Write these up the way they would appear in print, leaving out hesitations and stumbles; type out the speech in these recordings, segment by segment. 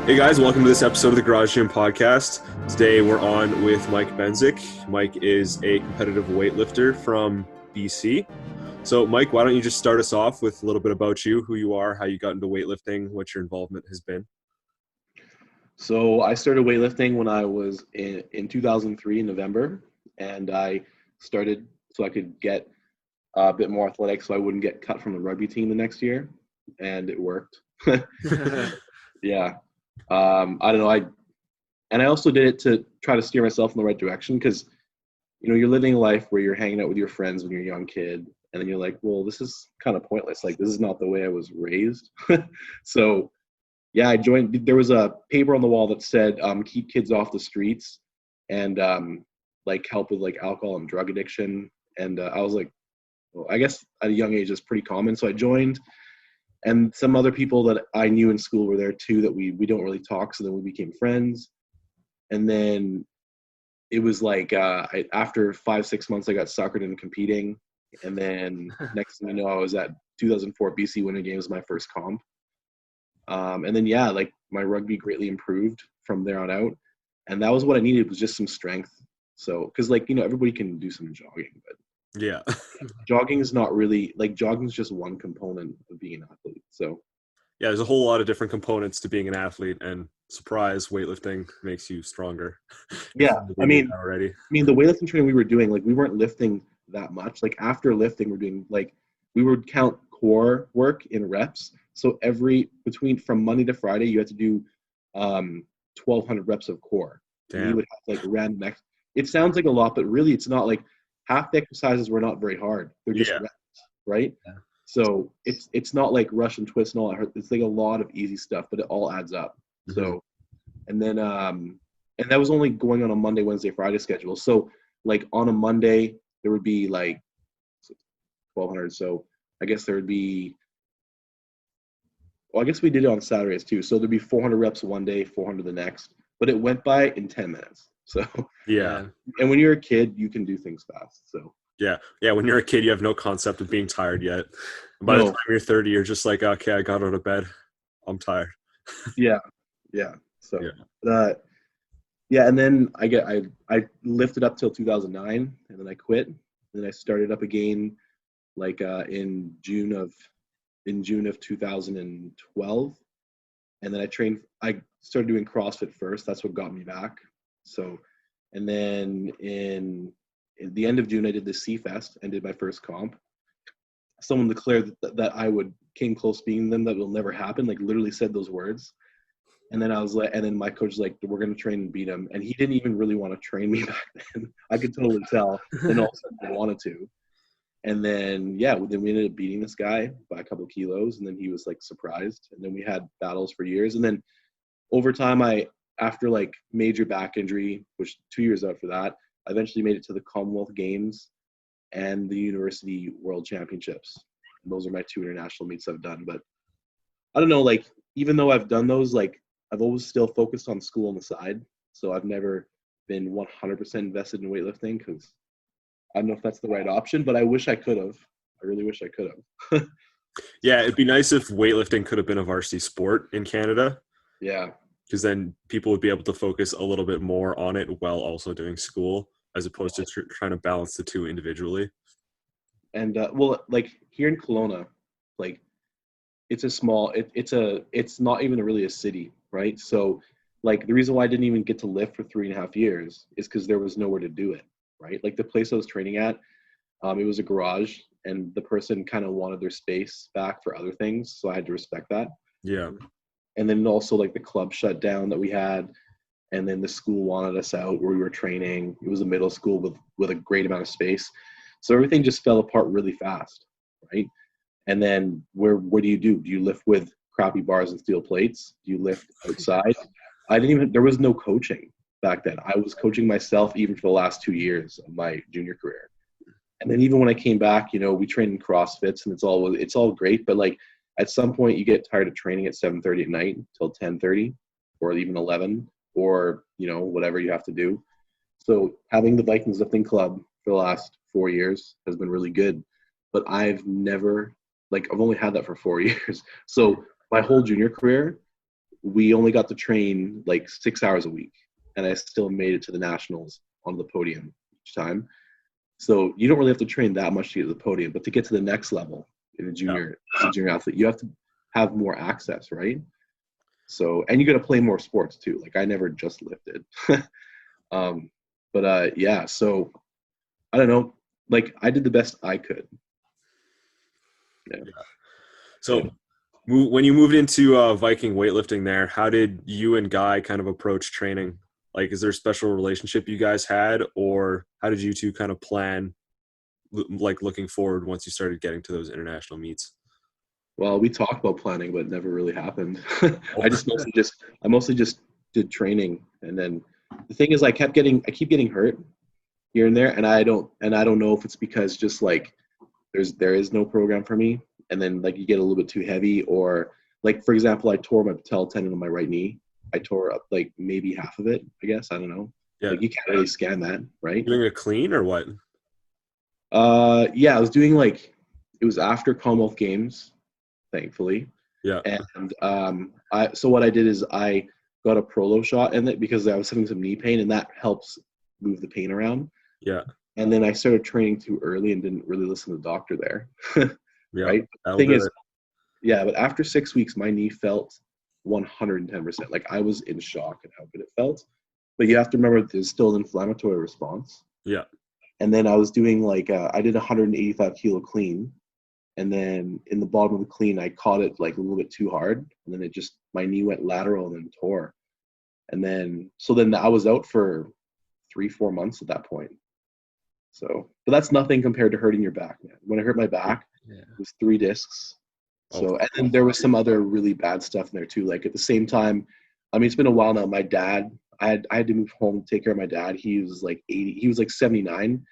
Hey guys, welcome to this episode of the Garage Gym Podcast. Today we're on with Mike Benzik. Mike is a competitive weightlifter from BC. So Mike, why don't you just start us off with a little bit about you, who you are, how you got into weightlifting, what your involvement has been. So I started weightlifting when I was in 2003 in November, and I started so I could get a bit more athletic so I wouldn't get cut from the rugby team the next year, and it worked. Yeah. I don't know. I also did it to try to steer myself in the right direction because, you're living a life where you're hanging out with your friends when you're a young kid, and then you're like, well, this is kind of pointless. Like, this is not the way I was raised. So, yeah, I joined. There was a paper on the wall that said, keep kids off the streets and help with like alcohol and drug addiction. And I was like, well, I guess at a young age it's pretty common. So I joined. And some other people that I knew in school were there too that we don't really talk. So then we became friends. And then it was like after 5-6 months, I got suckered into competing. And then next thing you know, I was at 2004 BC Winter Games, my first comp. And then, yeah, like my rugby greatly improved from there on out. And that was what I needed, was just some strength. So, because everybody can do some jogging, but Yeah. jogging is not really, like, jogging is just one component of being an athlete. So Yeah, there's a whole lot of different components to being an athlete, and surprise, weightlifting makes you stronger. yeah, We knew that already. the weightlifting training we were doing, like, we weren't lifting that much. Like, after lifting, we're doing, like, we would count core work in reps. So from Monday to Friday, you had to do 1,200 reps of core. And you would have, like, random it sounds like a lot, but really it's not. Like, half the exercises were not very hard. They're just reps, right? Yeah. So it's not like rush and twist and all that. It's like a lot of easy stuff, but it all adds up. Mm-hmm. So, and then and that was only going on a Monday, Wednesday, Friday schedule. So, like, on a Monday there would be like 1,200. So I guess there would be. Well, I guess we did it on Saturdays too. So there'd be 400 reps one day, 400 the next, but it went by in 10 minutes. So yeah. And when you're a kid, you can do things fast. So yeah. When you're a kid, you have no concept of being tired yet. By the time you're 30, you're just like, okay, I got out of bed. I'm tired. Yeah. So and then I lifted up till 2009, and then I quit. And then I started up again, like in June of 2012. And then I started doing CrossFit first. That's what got me back. So, and then in the end of June, I did the C-Fest and did my first comp. Someone declared that I came close beating them. That will never happen. Like, literally said those words. And then and then my coach was like, we're going to train and beat him. And he didn't even really want to train me back then. I could totally tell. Then all of a sudden he wanted to. And then, then we ended up beating this guy by a couple of kilos. And then he was, like, surprised. And then we had battles for years. And then over time, after like major back injury, which 2 years after that, I eventually made it to the Commonwealth Games and the University World Championships. And those are my 2 international meets I've done. But I don't know, like, even though I've done those, like, I've always still focused on school on the side. So I've never been 100% invested in weightlifting because I don't know if that's the right option, but I wish I could have. I really wish I could have. Yeah, it'd be nice if weightlifting could have been a varsity sport in Canada. Yeah. Because then people would be able to focus a little bit more on it while also doing school, as opposed to trying to balance the two individually. And like here in Kelowna, like, it's a small. It's not even really a city, right? So, like, the reason why I didn't even get to lift for 3.5 years is because there was nowhere to do it, right? Like, the place I was training at, it was a garage, and the person kind of wanted their space back for other things, so I had to respect that. Yeah. And then also, like, the club shut down that we had, and then the school wanted us out where we were training. It was a middle school with a great amount of space. So everything just fell apart really fast, right? And then where do you do? Do you lift with crappy bars and steel plates? Do you lift outside? There was no coaching back then. I was coaching myself even for the last 2 years of my junior career. And then even when I came back, we trained in CrossFits, and it's all great. But, like, at some point you get tired of training at 7:30 at night till 10:30 or even 11 or, whatever you have to do. So having the Vikings lifting club for the last 4 years has been really good. But I've only had that for 4 years. So my whole junior career, we only got to train like 6 hours a week, and I still made it to the nationals on the podium each time. So you don't really have to train that much to get to the podium, but to get to the next level in a junior athlete, you have to have more access, right? So, and you got to play more sports too. Like I never just lifted. Yeah, so I don't know. Like I did the best I could. Yeah. So when you moved into Viking weightlifting there, how did you and Guy kind of approach training? Like, is there a special relationship you guys had, or how did you two kind of plan, like looking forward once you started getting to those international meets? Well, we talked about planning, but it never really happened. I mostly just did training, and then the thing is, I keep getting hurt here and there, and I don't know if it's because just like there is no program for me, and then like you get a little bit too heavy, or like for example, I tore my patella tendon on my right knee. I tore up like maybe half of it, I guess. I don't know. Yeah. Like you can't really scan that, right? Doing a clean or what? Yeah, I was doing like it was after Commonwealth Games, thankfully. Yeah. And so what I did is I got a Prolo shot in it because I was having some knee pain, and that helps move the pain around. Yeah. And then I started training too early and didn't really listen to the doctor there. Yeah. Right. The thing is, yeah, but after 6 weeks, my knee felt 110%. Like I was in shock at how good it felt. But you have to remember there's still an inflammatory response. Yeah. And then I was doing like I did 185 kilo clean, and then in the bottom of the clean I caught it like a little bit too hard, and then my knee went lateral and then tore. And then I was out for 3-4 months at that point. So, but that's nothing compared to hurting your back, man. When I hurt my back, it was 3 discs. So, and then there was some other really bad stuff in there too. Like at the same time, I mean, it's been a while now. My dad, I had to move home to take care of my dad. He was like 80, he was like 79,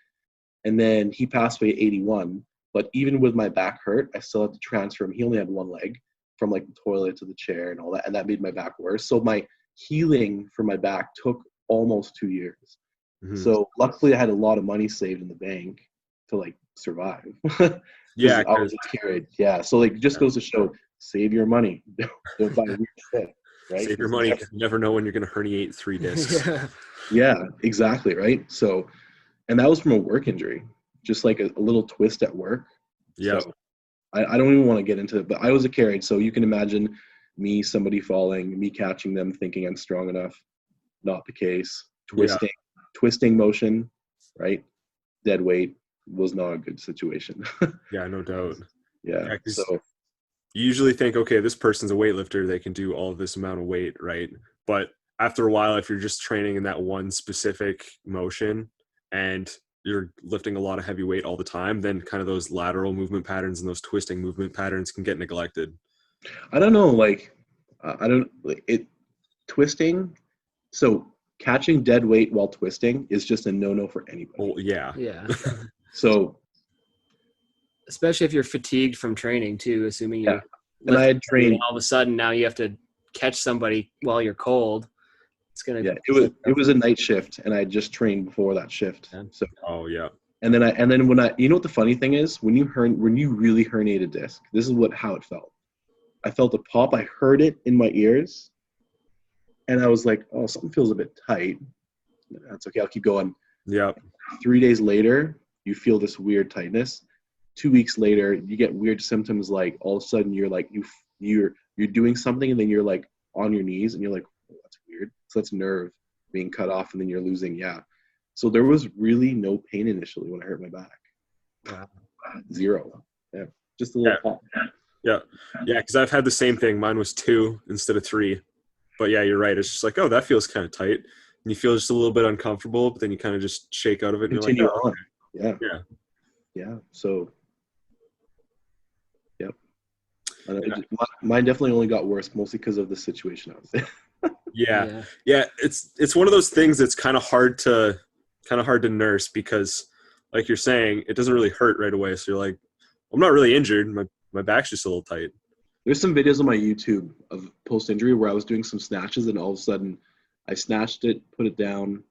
and then he passed away at 81. But even with my back hurt, I still had to transfer him. He only had one leg from like the toilet to the chair and all that, and that made my back worse. So my healing for my back took almost 2 years. Mm-hmm. So luckily I had a lot of money saved in the bank to like survive. Yeah, I was carried. Yeah, so like just goes to show, save your money. Don't buy weird shit, right? Save your money. You never know when you're going to herniate 3 discs. Yeah, exactly, right? So, and that was from a work injury, just like a little twist at work. Yeah. So I don't even want to get into it, but I was a carried. So you can imagine me, somebody falling, me catching them, thinking I'm strong enough. Not the case. Twisting motion, right? Dead weight was not a good situation. Yeah, no doubt. Yeah. So you usually think, okay, this person's a weightlifter, they can do all of this amount of weight, right? But after a while, if you're just training in that one specific motion and you're lifting a lot of heavy weight all the time, then kind of those lateral movement patterns and those twisting movement patterns can get neglected. I don't know, like, twisting. So catching dead weight while twisting is just a no-no for anybody. Oh, yeah. Yeah. So, especially if you're fatigued from training too, assuming you and I had trained, all of a sudden now you have to catch somebody while you're cold. It's gonna. Yeah, it was a night shift, and I just trained before that shift. So. Oh yeah. And then when you know what the funny thing is, when you really herniate a disc, this is how it felt. I felt a pop. I heard it in my ears, and I was like, "Oh, something feels a bit tight." That's okay. I'll keep going. Yeah. 3 days later, you feel this weird tightness. 2 weeks later, you get weird symptoms like all of a sudden you're like you're doing something, and then you're like on your knees, and you're like, oh, that's weird. So that's nerve being cut off, and then you're losing. Yeah. So there was really no pain initially when I hurt my back. Wow. Zero. Yeah. Just a little pop. Yeah. Yeah. Because I've had the same thing. Mine was 2 instead of 3. But yeah, you're right. It's just like, oh, that feels kind of tight. And you feel just a little bit uncomfortable, but then you kind of just shake out of it. And continue you're like, oh, on. okay. Yeah. Yeah. So, yep. Mine definitely only got worse, mostly because of the situation I was in. Yeah. It's one of those things that's kind of hard to nurse because, like you're saying, it doesn't really hurt right away. So you're like, I'm not really injured. My back's just a little tight. There's some videos on my YouTube of post-injury where I was doing some snatches, and all of a sudden I snatched it, put it down,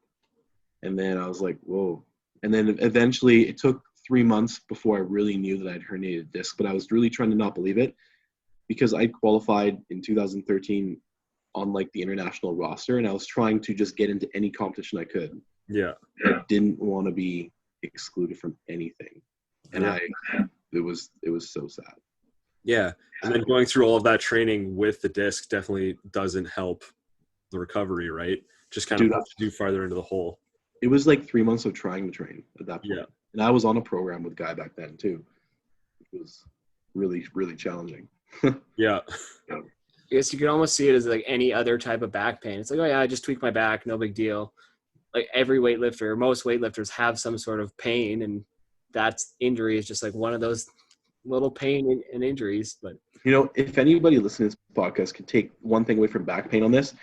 and then I was like, whoa. And then eventually it took 3 months before I really knew that I'd herniated a disc, but I was really trying to not believe it because I qualified in 2013 on like the international roster, and I was trying to just get into any competition I could. Yeah. I didn't want to be excluded from anything, and Yeah. it was so sad. Yeah. And then going through all of that training with the disc definitely doesn't help the recovery, right? Just kind of Dude, pushes you farther into the hole. it was like 3 months of trying to train at that point. Yeah. And I was on a program with Guy back then too. It was really, really challenging. Yeah. I guess you could almost see it as like any other type of back pain. It's like, oh yeah, I just tweaked my back, no big deal. Like every weightlifter, most weightlifters have some sort of pain, and that's injury is just like one of those little pain and injuries. But You know, if anybody listening to this podcast can take one thing away from back pain on this,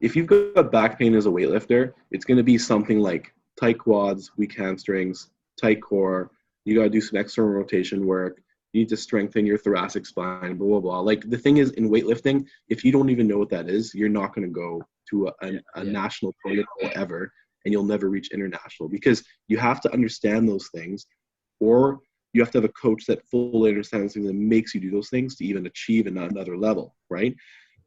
if you've got back pain as a weightlifter, it's going to be something like tight quads, weak hamstrings, tight core. You got to do some external rotation work. You need to strengthen your thoracic spine, blah, blah, blah. Like the thing is in weightlifting, if you don't even know what that is, you're not going to go to a national protocol ever, and you'll never reach international, because you have to understand those things, or you have to have a coach that fully understands things and makes you do those things to even achieve another level, right?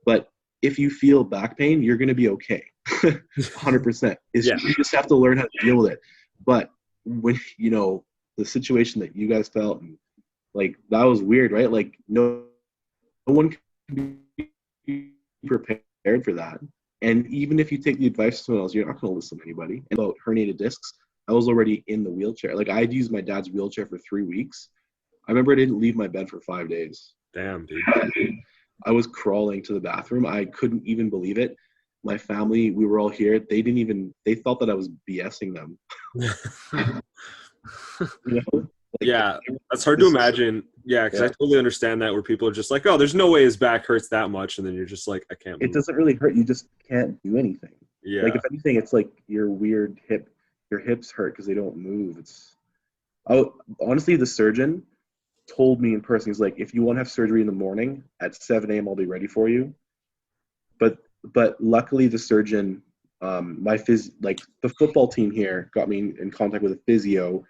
But if you feel back pain, you're going to be okay. 100%. You just have to learn how to deal with it. But when, you know, the situation that you guys felt, and like, that was weird, right? Like, no one can be prepared for that. And even if you take the advice of someone else, you're not going to listen to anybody. And about herniated discs, I was already in the wheelchair. Like, I'd used my dad's wheelchair for 3 weeks. I remember I didn't leave my bed for 5 days. Damn, dude. I was crawling to the bathroom. I couldn't even believe it. My family, we were all here. They thought that I was BSing them. You know? Like, Yeah, that's hard to imagine. Yeah, because I totally understand that, where people are just like, oh, there's no way his back hurts that much. And then you're just like, I can't move. It doesn't really hurt. You just can't do anything. Yeah. Like, if anything, it's like your hips hurt because they don't move. Honestly, the surgeon told me in person, he's like, if you want to have surgery in the morning at 7 a.m., I'll be ready for you. But luckily the surgeon, the football team here got me in contact with a physio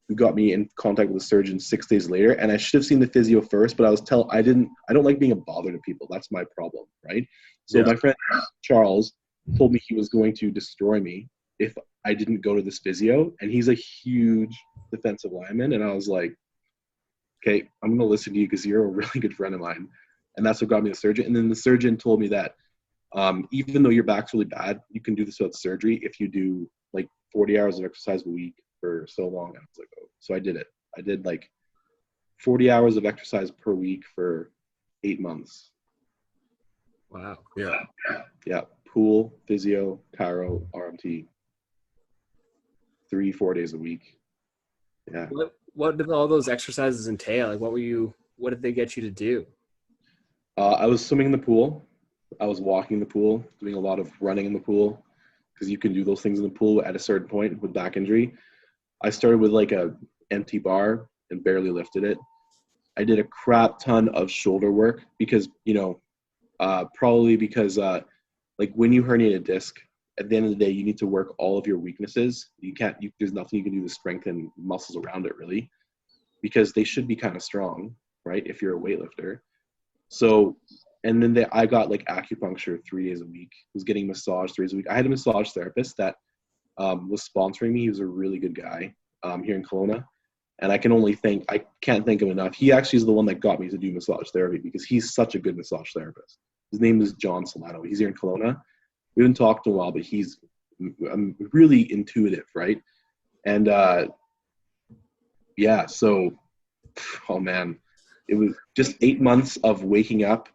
who got me in contact with a surgeon 6 days later. And I should have seen the physio first, but I don't like being a bother to people. That's my problem, right? So my friend Charles told me he was going to destroy me if I didn't go to this physio. And he's a huge defensive lineman. And I was like, okay, I'm going to listen to you because you're a really good friend of mine. And that's what got me the surgeon. And then the surgeon told me that even though your back's really bad, you can do this without surgery if you do like 40 hours of exercise a week for so long. And I was like, oh, so I did it. I did like 40 hours of exercise per week for 8 months. wow. Yeah. Yeah. Pool, physio, chiro, RMT. 3-4 days a week. Yeah. What did all those exercises entail? Like, what did they get you to do? I was swimming in the pool. I was walking in the pool, doing a lot of running in the pool, because you can do those things in the pool at a certain point with back injury. I started with like a empty bar and barely lifted it. I did a crap ton of shoulder work because, probably because like when you herniate a disc, at the end of the day, you need to work all of your weaknesses. There's nothing you can do to strengthen muscles around it, really, because they should be kind of strong, right? If you're a weightlifter. So, and then I got like acupuncture 3 days a week. Was getting massage 3 days a week. I had a massage therapist that was sponsoring me. He was a really good guy here in Kelowna. And I can't thank him enough. He actually is the one that got me to do massage therapy because he's such a good massage therapist. His name is John Solano. He's here in Kelowna. We haven't talked in a while, but he's really intuitive, right? And so, oh man, it was just 8 months of waking up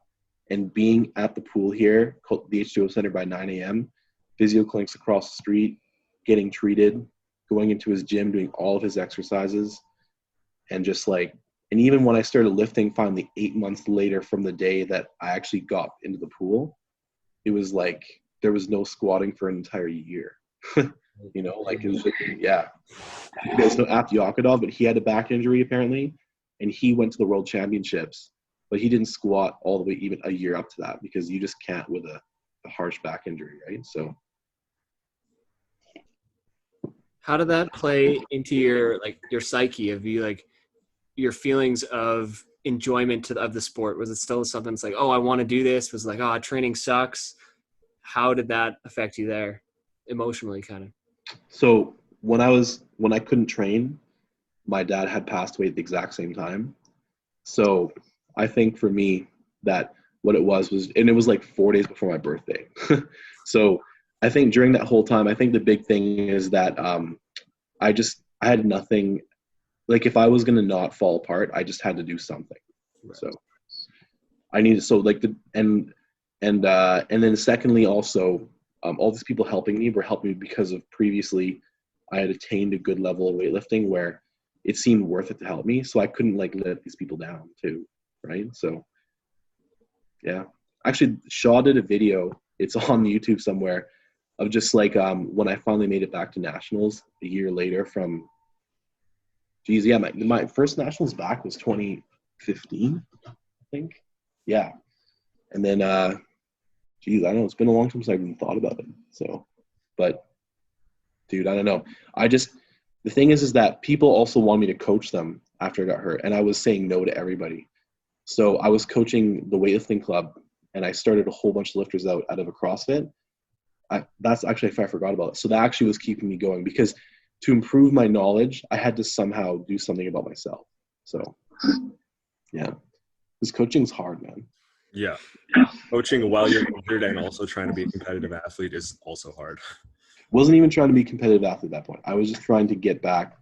and being at the pool here, called the H2O Center, by 9 a.m., physio clinics across the street, getting treated, going into his gym, doing all of his exercises, and just like, and even when I started lifting finally 8 months later from the day that I actually got into the pool, it was like there was no squatting for an entire year. Like it was like, yeah. You guys know Aptiakadov, but he had a back injury apparently, and he went to the World Championships, but he didn't squat all the way even a year up to that because you just can't with a harsh back injury, right? So How did that play into your psyche of you, like your feelings of enjoyment of the sport? Was it still something that's like, oh, I want to do this? Was it like, oh, training sucks? how did that affect you there emotionally, kind of? So when I couldn't train, my dad had passed away at the exact same time. So I think for me that what it was, and it was like 4 days before my birthday. So I think during that whole time, I think the big thing is that I had nothing. Like if I was gonna not fall apart, I just had to do something. Right. So I needed and then secondly also all these people helping me were helping me because of previously I had attained a good level of weightlifting where it seemed worth it to help me. So I couldn't like let these people down too, right? So yeah, actually Shaw did a video. It's on YouTube somewhere of just like when I finally made it back to nationals a year later from. Geez, yeah, my first nationals back was 2015, I think. Yeah. And then, geez, I don't know. It's been a long time since I even thought about it. So, but, dude, I don't know. The thing is that people also want me to coach them after I got hurt. And I was saying no to everybody. So I was coaching the weightlifting club and I started a whole bunch of lifters out of a CrossFit. That's actually, if I forgot about it. So that actually was keeping me going because to improve my knowledge, I had to somehow do something about myself. So, yeah, because coaching's hard, man. Yeah. Coaching while you're injured and also trying to be a competitive athlete is also hard. Wasn't even trying to be a competitive athlete at that point. I was just trying to get back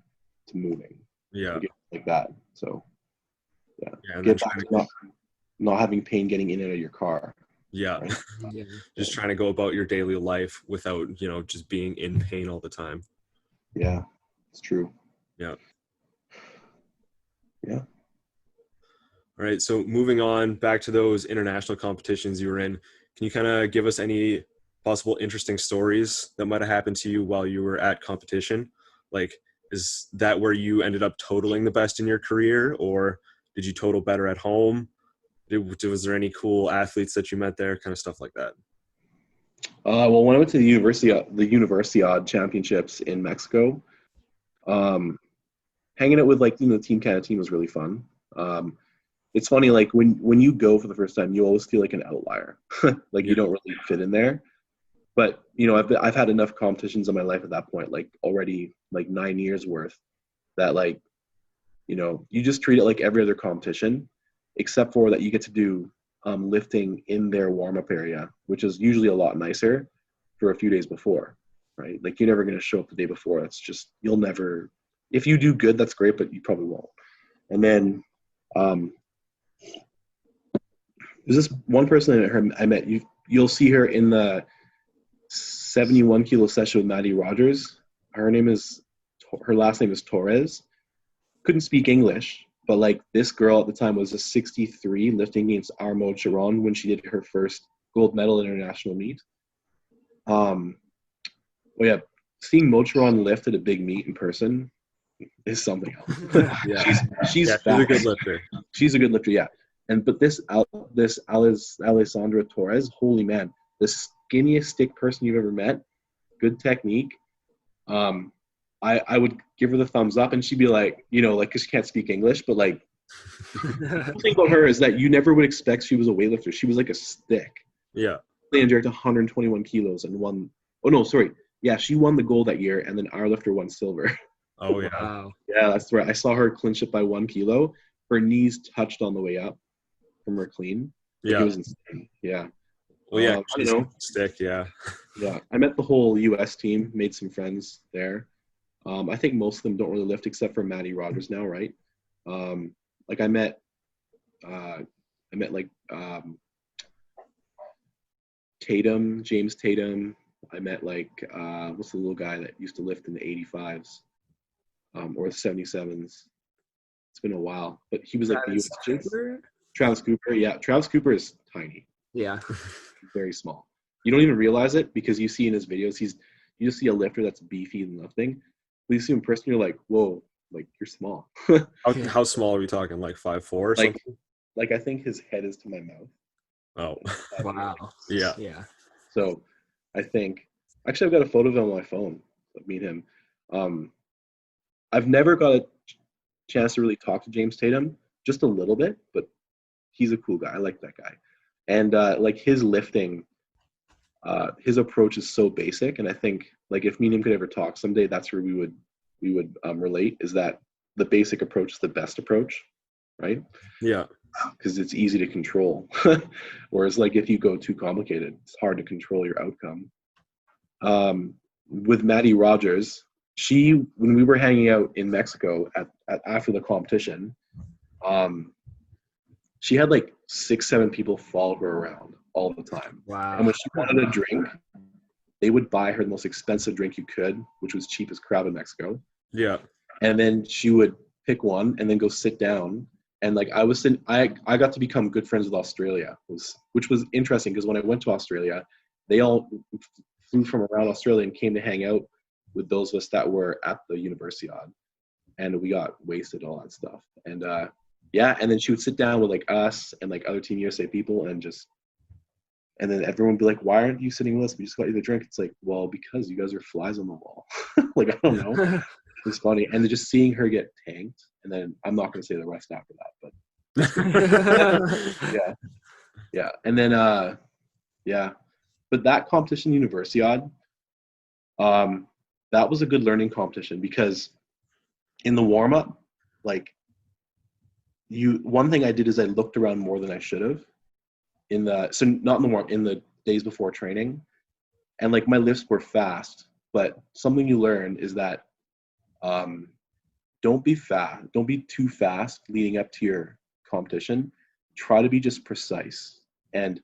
to moving. Yeah. Like that. So, yeah. And Get back to not having pain getting in and out of your car. Yeah. Right? Yeah. Just trying to go about your daily life without, just being in pain all the time. Yeah, it's true. Yeah. Yeah. All right. So moving on back to those international competitions you were in, can you kind of give us any possible interesting stories that might have happened to you while you were at competition? Like, is that where you ended up totaling the best in your career, or did you total better at home? Was there any cool athletes that you met there? Kind of stuff like that. Well, when I went to the Universiade Championships in Mexico, hanging out with the Team Canada team was really fun. It's funny, like when you go for the first time, you always feel like an outlier, like you don't really fit in there. But I've had enough competitions in my life at that point, like already like 9 years worth, that you just treat it like every other competition, except for that you get to do lifting in their warm-up area, which is usually a lot nicer for a few days before, right? Like you're never going to show up the day before. It's just, you'll never, if you do good, that's great, but you probably won't. And then there's this one person I met, you'll see her in the 71 kilo session with Maddie Rogers. Her last name is Torres. Couldn't speak English, but like this girl at the time was a 63 lifting against Armo Chiron when she did her first gold medal international meet. Well, yeah, seeing Mo Chiron lift at a big meet in person is something else. Yeah. she's a good lifter. She's a good lifter, yeah. But this Alessandra Torres, holy man, the skinniest stick person you've ever met. Good technique. I would give her the thumbs up and she'd be like, because she can't speak English, but like, the thing about her is that you never would expect she was a weightlifter. She was like a stick. Yeah. They injected 121 kilos and won. Oh, no, sorry. Yeah, she won the gold that year and then our lifter won silver. Oh, yeah. Wow. Yeah, that's right. I saw her clinch it by 1 kilo. Her knees touched on the way up from her clean. Like, Yeah. it was insane. Yeah. Well, yeah, I don't know. Stick, yeah. Yeah, I met the whole U.S. team, made some friends there. I think most of them don't really lift except for Maddie Rogers now, right? Like I met like Tatum, James Tatum. I met like what's the little guy that used to lift in the 85s or the 77s? It's been a while, but he was like the U.S. Cooper? Travis Cooper. Yeah, Travis Cooper is tiny. Yeah. Very small. You don't even realize it because you see in his videos, you just see a lifter that's beefy and lifting. But you see him in person, you're like, whoa, like you're small. How small are we talking? Like 5'4" or like, something? like I think his head is to my mouth. Oh. Wow. Yeah. Yeah. So I think actually I've got a photo of him on my phone of me and him. I've never got a chance to really talk to James Tatum, just a little bit, but he's a cool guy. I like that guy. And like his lifting, his approach is so basic, and I think like if me and him could ever talk someday, that's where we would relate, is that the basic approach is the best approach, right? Yeah. Because it's easy to control. Whereas like if you go too complicated, it's hard to control your outcome. With Maddie Rogers, when we were hanging out in Mexico after the competition, she had like 6-7 people follow her around all the time. Wow. And when she wanted a drink, they would buy her the most expensive drink you could, which was cheap as crab in Mexico. Yeah. And then she would pick one and then go sit down. And like I got to become good friends with Australia, which was interesting because when I went to Australia, they all flew from around Australia and came to hang out with those of us that were at the Universiade, and we got wasted, all that stuff. And and then she would sit down with like us and like other Team USA people, and then everyone would be like, "Why aren't you sitting with us? We just got you the drink." It's like, well, because you guys are flies on the wall. Like, I don't know. It's funny. And then just seeing her get tanked, and then I'm not going to say the rest after that, but yeah. And then, but that competition, Universiade, that was a good learning competition because in the warm-up, like one thing I did is I looked around more than I should have not in the warm-up, in the days before training. And like my lifts were fast, but something you learn is that don't be too fast leading up to your competition. Try to be just precise and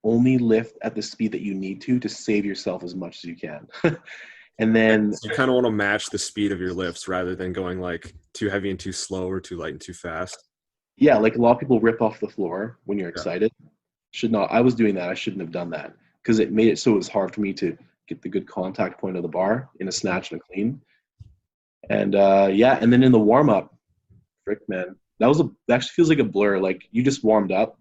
only lift at the speed that you need to save yourself as much as you can. And then you kind of want to match the speed of your lifts rather than going like too heavy and too slow or too light and too fast. Yeah, like a lot of people rip off the floor when you're excited. Should not. I was doing that. I shouldn't have done that because it made it so it was hard for me to get the good contact point of the bar in a snatch and a clean. And and then in the warm up, frick man, that actually feels like a blur. Like you just warmed up,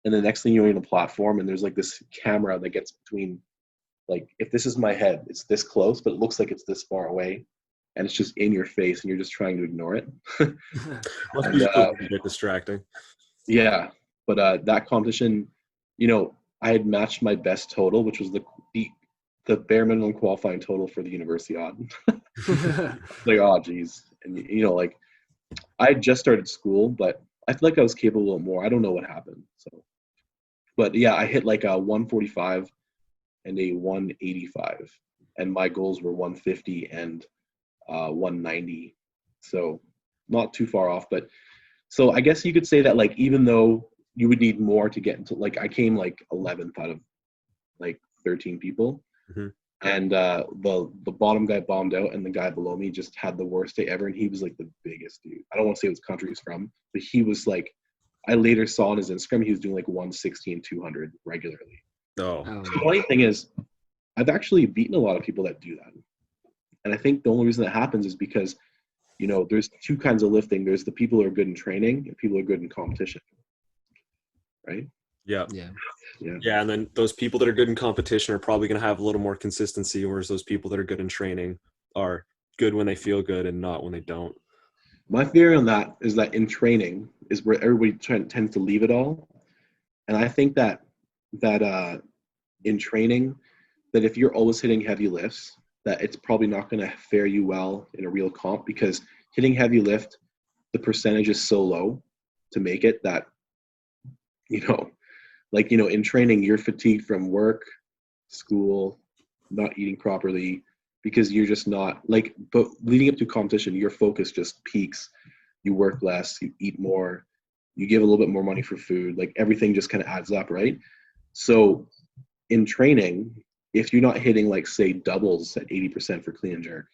and the next thing you're in a platform, and there's like this camera that gets between, like if this is my head, it's this close, but it looks like it's this far away, and it's just in your face, and you're just trying to ignore it. Must be a bit distracting. Yeah, but that competition, I had matched my best total, which was the bare minimum qualifying total for the Universiade. Like, oh geez. And like I had just started school, but I feel like I was capable a little more. I don't know what happened. So, but yeah, I hit like a 145 and a 185, and my goals were 150 and 190. So not too far off, but so I guess you could say that like even though you would need more to get into, like I came like 11th out of like 13 people. Mm-hmm. And the bottom guy bombed out, and the guy below me just had the worst day ever. And he was like the biggest dude. I don't want to say what country he's from, but he was like, I later saw on his Instagram, he was doing like 160 and 200 regularly. Oh. The funny thing is, I've actually beaten a lot of people that do that. And I think the only reason that happens is because, there's two kinds of lifting. There's the people who are good in training and people who are good in competition. Right? Yeah. Yeah. And then those people that are good in competition are probably going to have a little more consistency, whereas those people that are good in training are good when they feel good and not when they don't. My theory on that is that in training is where everybody tends to leave it all. And I think that in training, that if you're always hitting heavy lifts, that it's probably not going to fare you well in a real comp, because hitting heavy lift, the percentage is so low to make it that, in training, you're fatigued from work, school, not eating properly, because you're just not but leading up to competition, your focus just peaks. You work less, you eat more, you give a little bit more money for food, like everything just kind of adds up, right? So in training, if you're not hitting like say doubles at 80% for clean and jerk,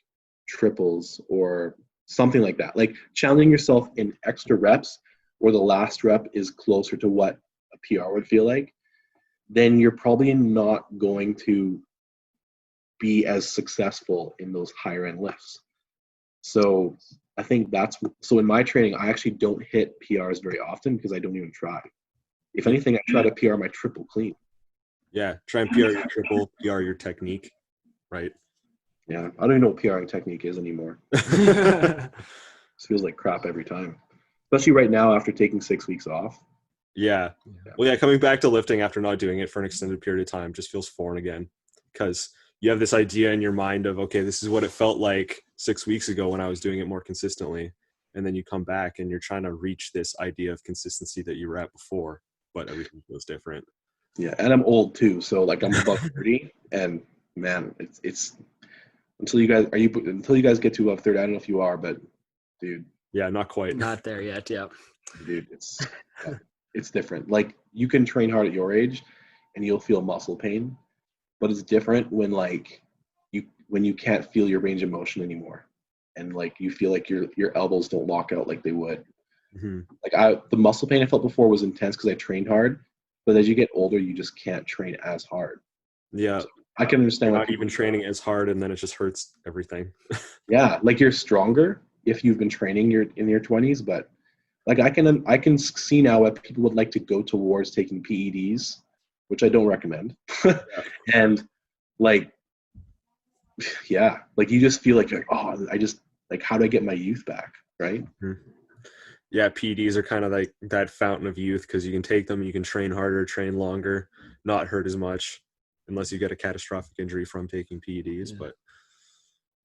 triples or something like that, like challenging yourself in extra reps where the last rep is closer to what a PR would feel like, then you're probably not going to be as successful in those higher end lifts. So I think so in my training, I actually don't hit PRs very often because I don't even try. If anything, I try to PR my triple clean. Yeah, try and PR your triple, PR your technique, right? Yeah, I don't even know what PRing technique is anymore. It feels like crap every time, especially right now after taking 6 weeks off. Yeah. Well, yeah, coming back to lifting after not doing it for an extended period of time just feels foreign again, because you have this idea in your mind of, okay, this is what it felt like 6 weeks ago when I was doing it more consistently. And then you come back and you're trying to reach this idea of consistency that you were at before, but everything feels different. Yeah, and I'm old too, so like I'm above 30, and man, it's until you guys get to above 30. I don't know if you are, but dude, Yeah, not quite. Not there yet. Yeah. dude, it's different. Like you can train hard at your age, and you'll feel muscle pain, but it's different when like you can't feel your range of motion anymore, and like you feel like your elbows don't lock out like they would. Mm-hmm. Like the muscle pain I felt before was intense because I trained hard, but as you get older, you just can't train as hard. Yeah. So I can understand You're not even training as hard, and then it just hurts everything. Yeah, like you're stronger if you've been training in your 20s, but like I can see now that people would like to go towards taking PEDs, which I don't recommend. And like, yeah, like you just feel like you're like, oh, I just like, how do I get my youth back, right? Mm-hmm. Yeah, PEDs are kind of like that fountain of youth, because you can take them, you can train harder, train longer, not hurt as much, unless you get a catastrophic injury from taking PEDs. But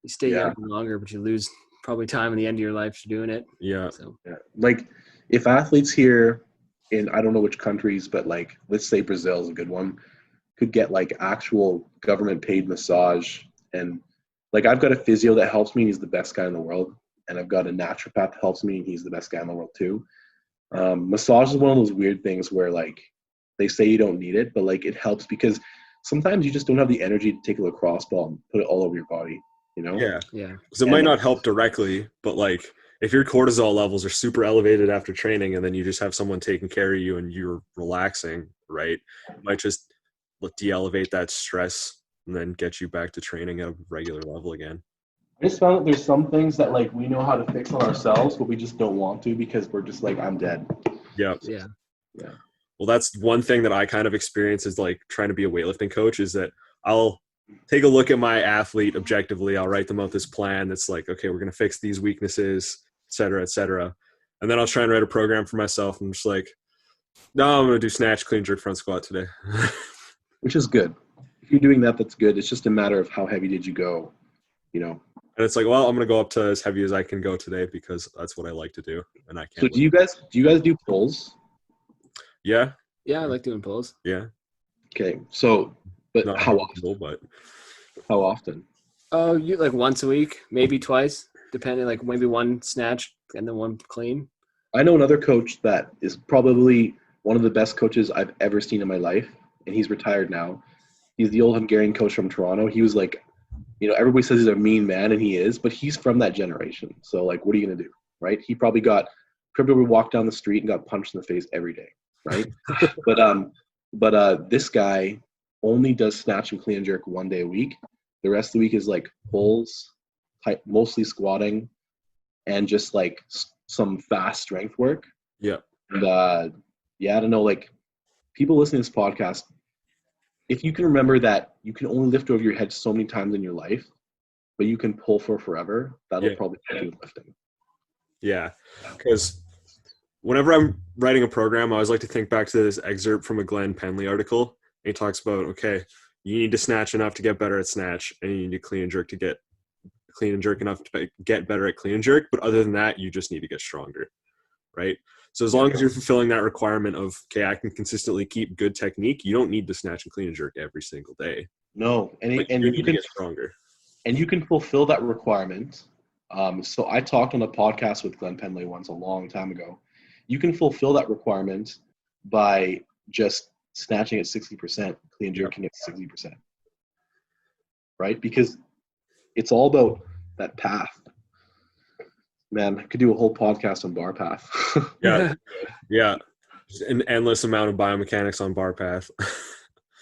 you stay young longer, but you lose probably time in the end of your life for doing it. Yeah. So Like if athletes here in, I don't know which countries, but like let's say Brazil is a good one, could get like actual government paid massage, and like I've got a physio that helps me, and he's the best guy in the world, and I've got a naturopath that helps me, and he's the best guy in the world too. Massage is one of those weird things where like they say you don't need it, but like it helps because sometimes you just don't have the energy to take a lacrosse ball and put it all over your body, you know? Yeah. yeah. Because it might not help directly, but like if your cortisol levels are super elevated after training, and then you just have someone taking care of you and you're relaxing, right? It might just de-elevate that stress and then get you back to training at a regular level again. I just found that there's some things that like we know how to fix on ourselves, but we just don't want to because we're just like, I'm dead. Yeah. Yeah. Well, that's one thing that I kind of experience is like trying to be a weightlifting coach, is that I'll take a look at my athlete objectively. I'll write them out this plan that's like, okay, we're going to fix these weaknesses, et cetera, et cetera. And then I'll try and write a program for myself. I'm just like, no, I'm going to do snatch, clean, jerk, front squat today. Which is good. If you're doing that, that's good. It's just a matter of how heavy did you go, you know? And it's like, well, I'm going to go up to as heavy as I can go today because that's what I like to do. And I can't. So do you guys do pulls? Yeah. Yeah, I like doing pulls. Yeah. Okay. So, but Not how often? but How often? Oh, you like once a week, maybe twice, depending, like maybe one snatch and then one clean. I know another coach that is probably one of the best coaches I've ever seen in my life, and he's retired now. He's the old Hungarian coach from Toronto. He was like, you know, everybody says he's a mean man, and he is, but he's from that generation. So, like, what are you going to do, right? He probably walked down the street and got punched in the face every day, right? but this guy only does snatch and clean and jerk 1 day a week. The rest of the week is like pulls, mostly squatting, and just like some fast strength work. Yeah. And I don't know, like people listening to this podcast, if you can remember that you can only lift over your head so many times in your life, but you can pull for forever, that'll probably help you with lifting. Yeah. Because whenever I'm writing a program, I always like to think back to this excerpt from a Glenn Penley article. He talks about, okay, you need to snatch enough to get better at snatch, and you need to clean and jerk enough to get better at clean and jerk. But other than that, you just need to get stronger, right? So as long as you're fulfilling that requirement of, okay, I can consistently keep good technique, you don't need to snatch and clean and jerk every single day. No, and you need to get stronger. And you can fulfill that requirement. So I talked on a podcast with Glenn Penley once a long time ago. You can fulfill that requirement by just snatching at 60%, clean jerking at 60%, right? Because it's all about that path. Man, I could do a whole podcast on bar path. Yeah. Just an endless amount of biomechanics on bar path.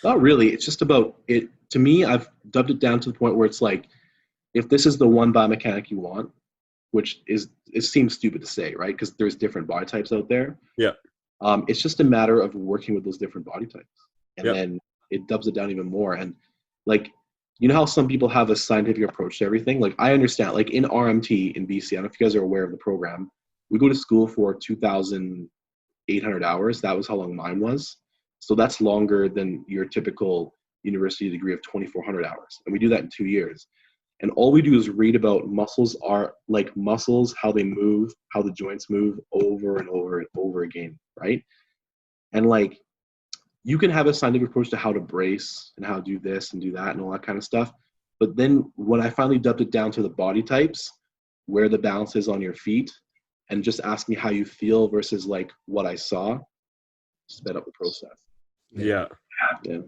Not really. It's just about it. To me, I've dubbed it down to the point where it's like, if this is the one biomechanic you want, which is, it seems stupid to say, right? Because there's different body types out there. Yeah. It's just a matter of working with those different body types. And then it dubs it down even more. And like, you know how some people have a scientific approach to everything? Like I understand, like in RMT in BC, I don't know if you guys are aware of the program. We go to school for 2,000 800 hours. That was how long mine was. So that's longer than your typical university degree of 2,400 hours. And we do that in 2 years. And all we do is read about muscles, how they move, how the joints move over and over and over again, right? And like, you can have a scientific approach to how to brace and how to do this and do that and all that kind of stuff. But then when I finally dubbed it down to the body types, where the balance is on your feet, and just ask me how you feel versus like what I saw, sped up the process. Yeah. Yeah.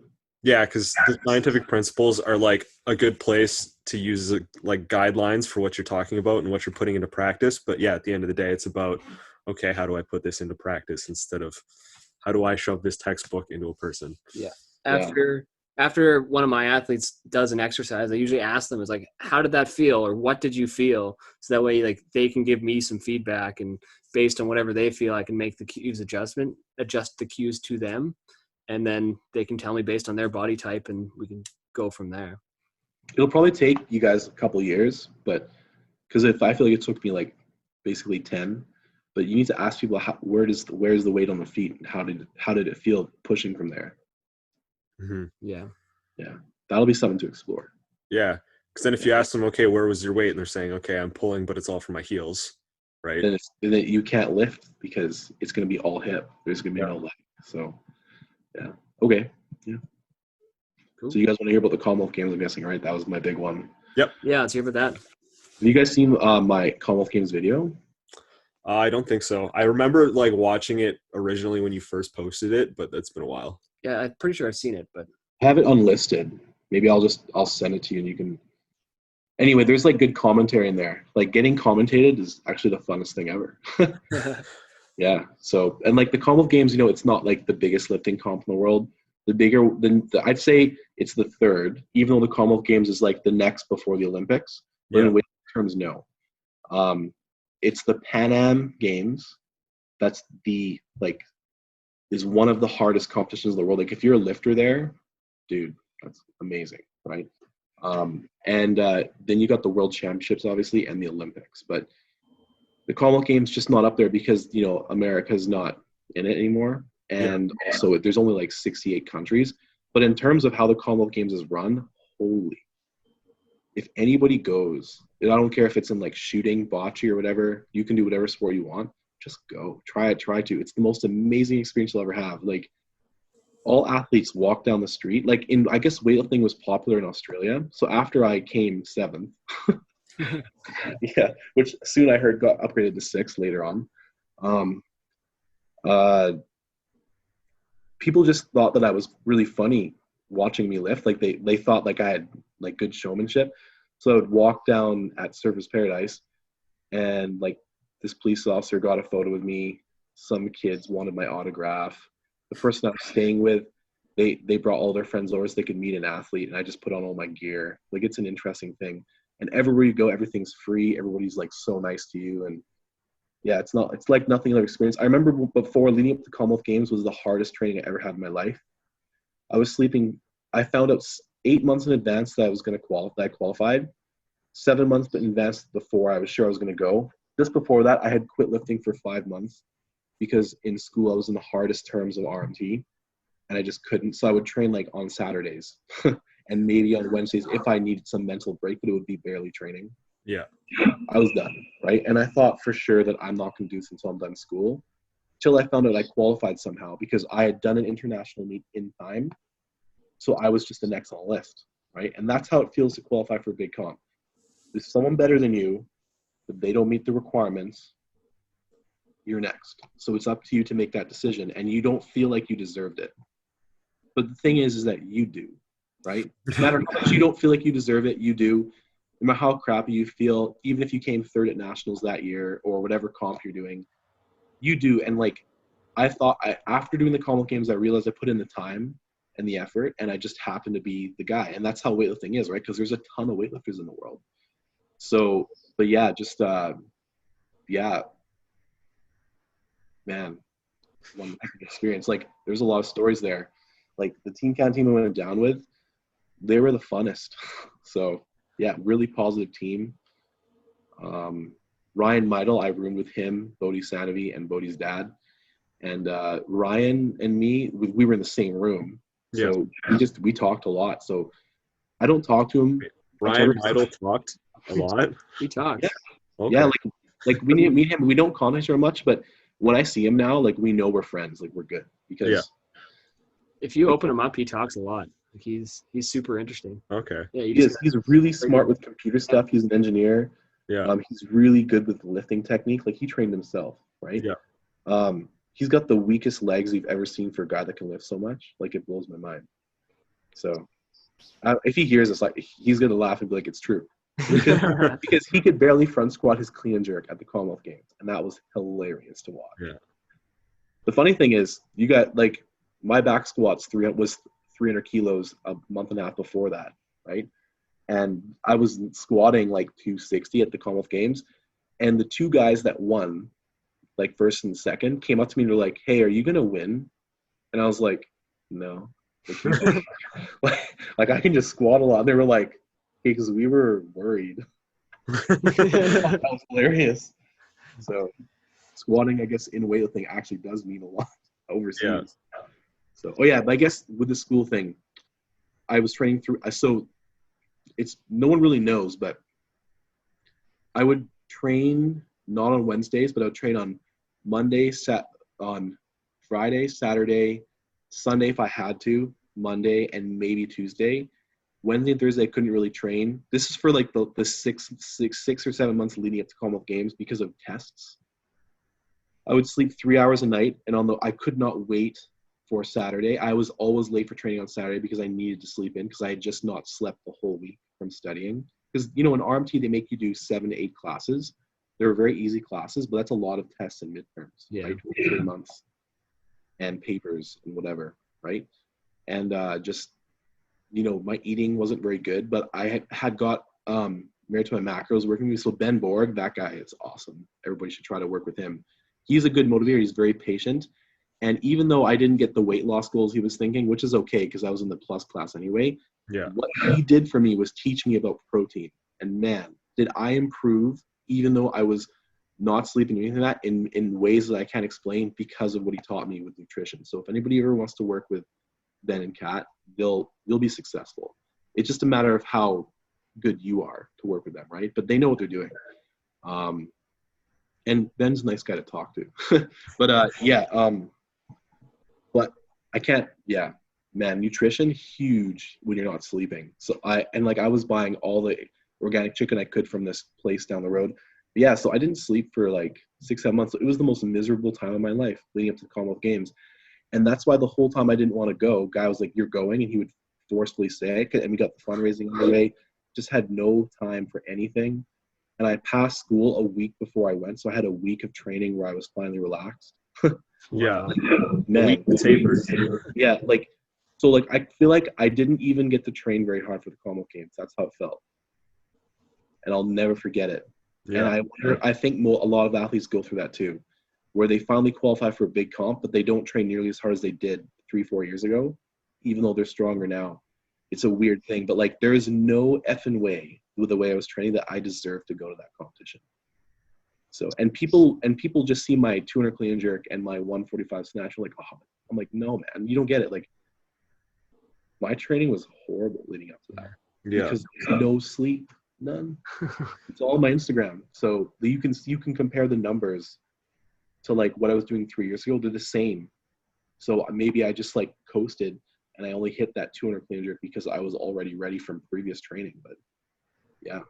Yeah, because the scientific principles are like a good place to use like guidelines for what you're talking about and what you're putting into practice. But yeah, at the end of the day, it's about, okay, how do I put this into practice instead of how do I shove this textbook into a person? Yeah. After one of my athletes does an exercise, I usually ask them, is like, how did that feel? Or what did you feel? So that way, like, they can give me some feedback, and based on whatever they feel, I can make the cues adjust the cues to them. And then they can tell me based on their body type, and we can go from there. It'll probably take you guys a couple years, but because if I feel like it took me like basically 10, but you need to ask people where's the weight on the feet and how did it feel pushing from there? Mm-hmm. Yeah. That'll be something to explore. Yeah, because then if you ask them, okay, where was your weight, and they're saying, okay, I'm pulling, but it's all from my heels, right? Then you can't lift because it's going to be all hip. There's going to be no leg. So, yeah. Okay. Yeah. Cool. So you guys want to hear about the Commonwealth Games? I'm guessing, right? That was my big one. Yep. Yeah, let's hear about that. Have you guys seen my Commonwealth Games video? I don't think so. I remember like watching it originally when you first posted it, but that's been a while. Yeah, I'm pretty sure I've seen it, but I have it unlisted. Maybe I'll send it to you and you can. Anyway, there's like good commentary in there. Like getting commentated is actually the funnest thing ever. Yeah. So, and like the Commonwealth Games, it's not like the biggest lifting comp in the world. I'd say it's the third, even though the Commonwealth Games is like the next before the Olympics. But in weight terms, no. It's the Pan Am Games. That's is one of the hardest competitions in the world. Like if you're a lifter there, dude, that's amazing, right? And then you got the World Championships, obviously, and the Olympics. But the Commonwealth Games just not up there because America's not in it anymore, and also there's only like 68 countries. But in terms of how the Commonwealth Games is run, holy! If anybody goes, and I don't care if it's in like shooting, bocce, or whatever, you can do whatever sport you want. Just go, try it, try to. It's the most amazing experience you'll ever have. Like all athletes walk down the street. Like I guess weightlifting was popular in Australia. So after I came 7th, yeah, which soon I heard got upgraded to 6th later on. People just thought that I was really funny watching me lift. Like they thought like I had like good showmanship. So I would walk down at Surfers Paradise, and like this police officer got a photo with me. Some kids wanted my autograph. The person I was staying with, they brought all their friends over so they could meet an athlete, and I just put on all my gear. Like it's an interesting thing. And everywhere you go, everything's free. Everybody's like so nice to you, and yeah, it's like nothing I've experienced. I remember before leading up to Commonwealth Games was the hardest training I ever had in my life. I was sleeping. I found out 8 months in advance that I was going to qualify. That I qualified. 7 months in advance before I was sure I was going to go. Just before that, I had quit lifting for 5 months because in school I was in the hardest terms of RMT, and I just couldn't. So I would train like on Saturdays and maybe on Wednesdays if I needed some mental break, but it would be barely training. Yeah. I was done, right? And I thought for sure that I'm not going to do this until I'm done school, till I found out I qualified somehow because I had done an international meet in time. So I was just the next on the list, right? And that's how it feels to qualify for a big comp. There's someone better than you, but they don't meet the requirements, you're next. So it's up to you to make that decision, and you don't feel like you deserved it. But the thing is that you do, right? No matter how much you don't feel like you deserve it, you do. No matter how crappy you feel, even if you came third at nationals that year or whatever comp you're doing, you do. And like, I thought after doing the Commonwealth Games, I realized I put in the time and the effort, and I just happened to be the guy. And that's how weightlifting is, right? Because there's a ton of weightlifters in the world. So, but yeah, just, yeah, man, one heck of an experience. Like, there's a lot of stories there. Like, the team count team I went down with, they were the funnest. So, yeah, really positive team. Ryan Meidel, I roomed with him, Bodhi Sanovi, and Bodhi's dad. And Ryan and me, we were in the same room, so we talked a lot. So I don't talk to him. Ryan Idle talked a lot. He talks. Yeah. Okay. Yeah, like we need to meet him. We don't contact very much, but when I see him now, like we know we're friends. Like we're good because If you open him up, he talks a lot. Like he's super interesting. Okay. Yeah, he's really smart with computer stuff. He's an engineer. Yeah. He's really good with lifting technique. Like he trained himself, right? Yeah. He's got the weakest legs you've ever seen for a guy that can lift so much. Like it blows my mind. So if he hears us, like he's gonna laugh and be like, "It's true," because he could barely front squat his clean and jerk at the Commonwealth Games, and that was hilarious to watch. Yeah. The funny thing is, you got like my back squats was 300 kilos a month and a half before that, right? And I was squatting like 260 at the Commonwealth Games, and the two guys that won, like first and second, came up to me and were like, "Hey, are you gonna win?" And I was like, "No." Like I can just squat a lot. And they were like, "Hey," because we were worried. That was hilarious. So squatting, I guess, in weightlifting actually does mean a lot overseas. Yeah. So, but I guess with the school thing, I was training through. So it's no one really knows, but I would train not on Wednesdays, but I would train on Monday, on Friday, Saturday, Sunday if I had to, Monday, and maybe Tuesday. Wednesday and Thursday I couldn't really train. This is for like the six or 7 months leading up to Commonwealth Games because of tests. I would sleep 3 hours a night, and I could not wait for Saturday. I was always late for training on Saturday because I needed to sleep in because I had just not slept the whole week from studying. Because in RMT they make you do 7 to 8 classes. They're very easy classes, but that's a lot of tests and midterms, right? 3 months and papers and whatever, right? And my eating wasn't very good, but I had got married to my macros working with me. So Ben Borg, that guy is awesome. Everybody should try to work with him. He's a good motivator. He's very patient. And even though I didn't get the weight loss goals he was thinking, which is okay because I was in the plus class anyway, what he did for me was teach me about protein. And man, did I improve even though I was not sleeping or anything like that in ways that I can't explain because of what he taught me with nutrition. So if anybody ever wants to work with Ben and Kat, you'll be successful. It's just a matter of how good you are to work with them, right? But they know what they're doing. And Ben's a nice guy to talk to. But I can't, man, nutrition, huge when you're not sleeping. So I was buying all the organic chicken I could from this place down the road. But so I didn't sleep for like 6-7 months. It was the most miserable time of my life leading up to the Commonwealth Games. And that's why the whole time I didn't want to go, guy was like, "You're going," and he would forcefully say it. And we got the fundraising on the way. Just had no time for anything. And I passed school a week before I went. So I had a week of training where I was finally relaxed. Yeah. Man. Yeah. I feel like I didn't even get to train very hard for the Commonwealth Games. That's how it felt. And I'll never forget it. Yeah. And I think a lot of athletes go through that too, where they finally qualify for a big comp, but they don't train nearly as hard as they did 3-4 years ago, even though they're stronger now. It's a weird thing, but like there is no effing way with the way I was training that I deserve to go to that competition. So, and people just see my 200 clean and jerk and my 145 snatch. Like, oh, I'm like, no, man, you don't get it. Like, my training was horrible leading up to that. Yeah. Because there's no sleep, none. It's all on my Instagram. So you can compare the numbers to like what I was doing 3 years ago. They're the same. So maybe I just like coasted and I only hit that 200 clean and jerk because I was already ready from previous training. But yeah.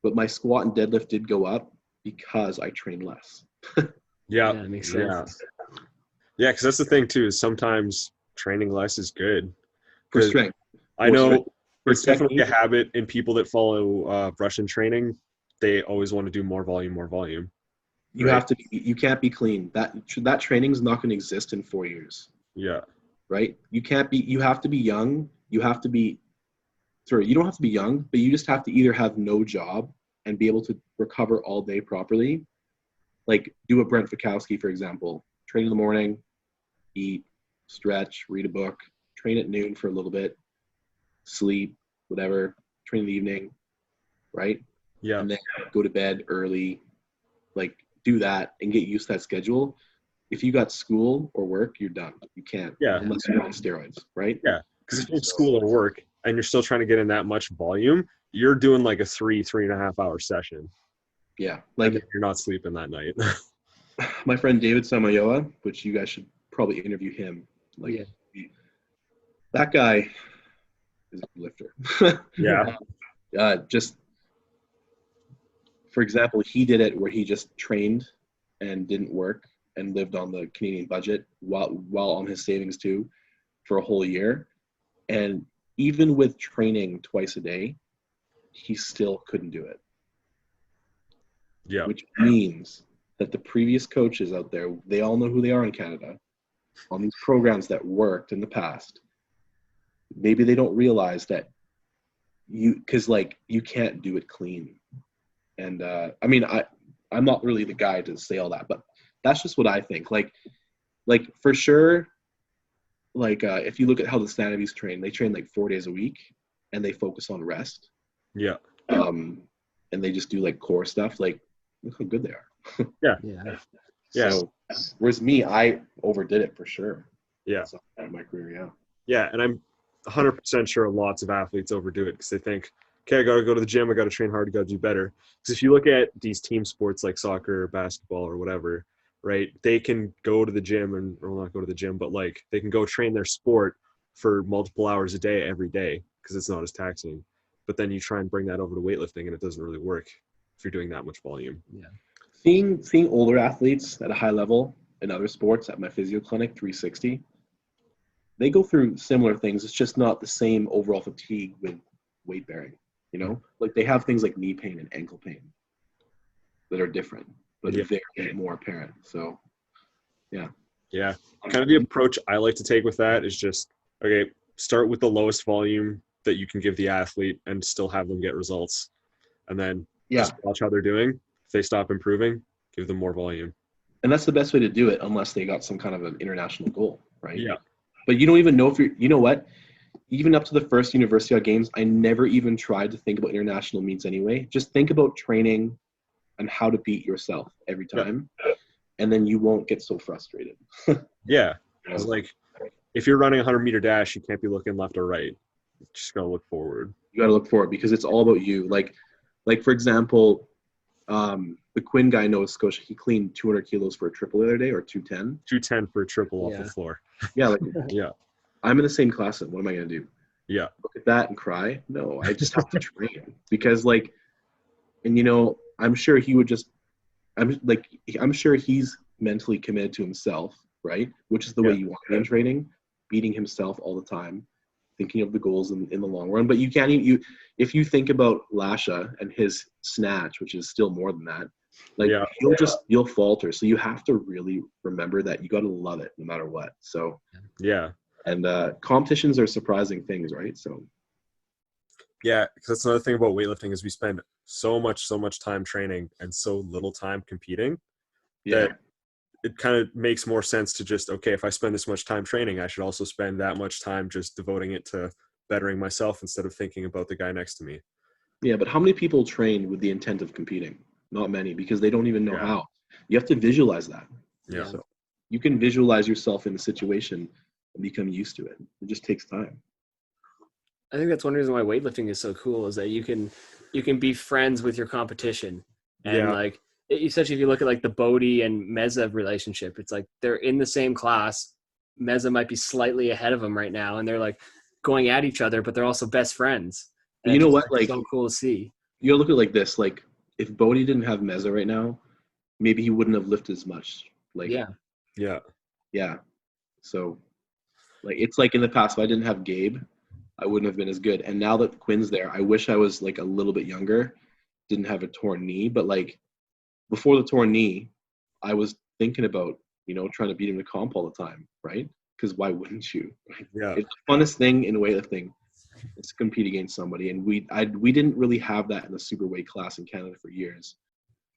But my squat and deadlift did go up because I trained less. Yeah, that makes sense. Yeah, because that's the thing too. Is sometimes training less is good. For strength. I know it's definitely a habit in people that follow Russian training. They always want to do more volume. You have to. You can't be clean. That training is not going to exist in 4 years. Yeah. Right. You can't be. You have to be young. You have to be. Sorry, you don't have to be young, but you just have to either have no job and be able to recover all day properly. Like do a Brent Fikowski, for example. Train in the morning, eat, stretch, read a book, train at noon for a little bit, sleep, whatever, train in the evening, right? Yeah. And then go to bed early, like do that and get used to that schedule. if you got school or work, you're done. You can't, Yeah. unless you're on steroids, right? Yeah. Because if you're in school or work and you're still trying to get in that much volume, you're doing like a 3.5 hour session. Yeah. Like Like you're not sleeping that night. my friend David Samayoa, which you guys should probably interview him. Like that guy is a lifter. Yeah. Just for example, he did it where he just trained and didn't work and lived on the Canadian budget while on his savings too for a whole year. And even with training twice a day, he still couldn't do it. Yeah. Which means that the previous coaches out there, they all know who they are in Canada on these programs that worked in the past. Maybe they don't realize that because like you can't do it clean. And I mean, I'm not really the guy to say all that, but that's just what I think. Like for sure, like if you look at how the Stanavies train, they train like 4 days a week and they focus on rest. Yeah. And they just do like core stuff. Like look how good they are. Yeah. So whereas me, I overdid it for sure. Yeah. So, in my career, yeah. Yeah. And I'm 100% sure lots of athletes overdo it because they think, okay, I got to go to the gym. I got to train hard. I got to do better. Because if you look at these team sports like soccer or basketball or whatever, right, they can go to the gym or not go to the gym, but like they can go train their sport for multiple hours a day, every day, because it's not as taxing. But then you try and bring that over to weightlifting and it doesn't really work if you're doing that much volume. Yeah. Seeing older athletes at a high level in other sports at my physio clinic, 360, they go through similar things. It's just not the same overall fatigue with weight bearing. You know, like they have things like knee pain and ankle pain that are different, but very more apparent. So, yeah. Yeah. Kind of the approach I like to take with that is just, okay, start with the lowest volume that you can give the athlete and still have them get results. And then just watch how they're doing. If they stop improving, give them more volume. And that's the best way to do it unless they got some kind of an international goal, right? Yeah. But you don't even know if you know what? Even up to the first Universiade Games, I never even tried to think about international meets anyway. Just think about training and how to beat yourself every time. And then you won't get so frustrated. Yeah. It's like, if you're running a 100-meter dash, you can't be looking left or right. You just got to look forward. You got to look forward because it's all about you. Like for example, the Quinn guy in Nova Scotia, he cleaned 200 kilos for a triple the other day, or 210. 210 for a triple off the floor. Yeah, like yeah. I'm in the same class. What am I gonna do? Yeah. Look at that and cry? No, I just have to train because like, and you know, I'm sure he would just, I'm sure he's mentally committed to himself, right? Which is the way you want to be in training, beating himself all the time, thinking of the goals in the long run. But you can't even, if you think about Lasha and his snatch, which is still more than that, like you'll falter. So you have to really remember that you got to love it no matter what. So and competitions are surprising things, right? So yeah, because that's another thing about weightlifting is we spend so much time training and so little time competing that it kind of makes more sense to just, okay, if I spend this much time training, I should also spend that much time just devoting it to bettering myself instead of thinking about the guy next to me. Yeah, but how many people train with the intent of competing? Not many, because they don't even know how. You have to visualize that. Yeah. So you can visualize yourself in the situation and become used to it. It just takes time. I think that's one reason why weightlifting is so cool is that you can be friends with your competition. And like, essentially if you look at like the Bodhi and Meza relationship, it's like they're in the same class. Meza might be slightly ahead of them right now, and they're like going at each other, but they're also best friends. And you know what? Like, so cool to see. You gotta look at it like this. Like, if Bodhi didn't have Meza right now, maybe he wouldn't have lifted as much. Like, yeah. So, like, it's like in the past, if I didn't have Gabe, I wouldn't have been as good. And now that Quinn's there, I wish I was like a little bit younger, didn't have a torn knee. But like before the torn knee, I was thinking about, you know, trying to beat him to comp all the time, right? Because why wouldn't you? Yeah. It's the funnest thing in weightlifting is to compete against somebody. And we didn't really have that in the super weight class in Canada for years.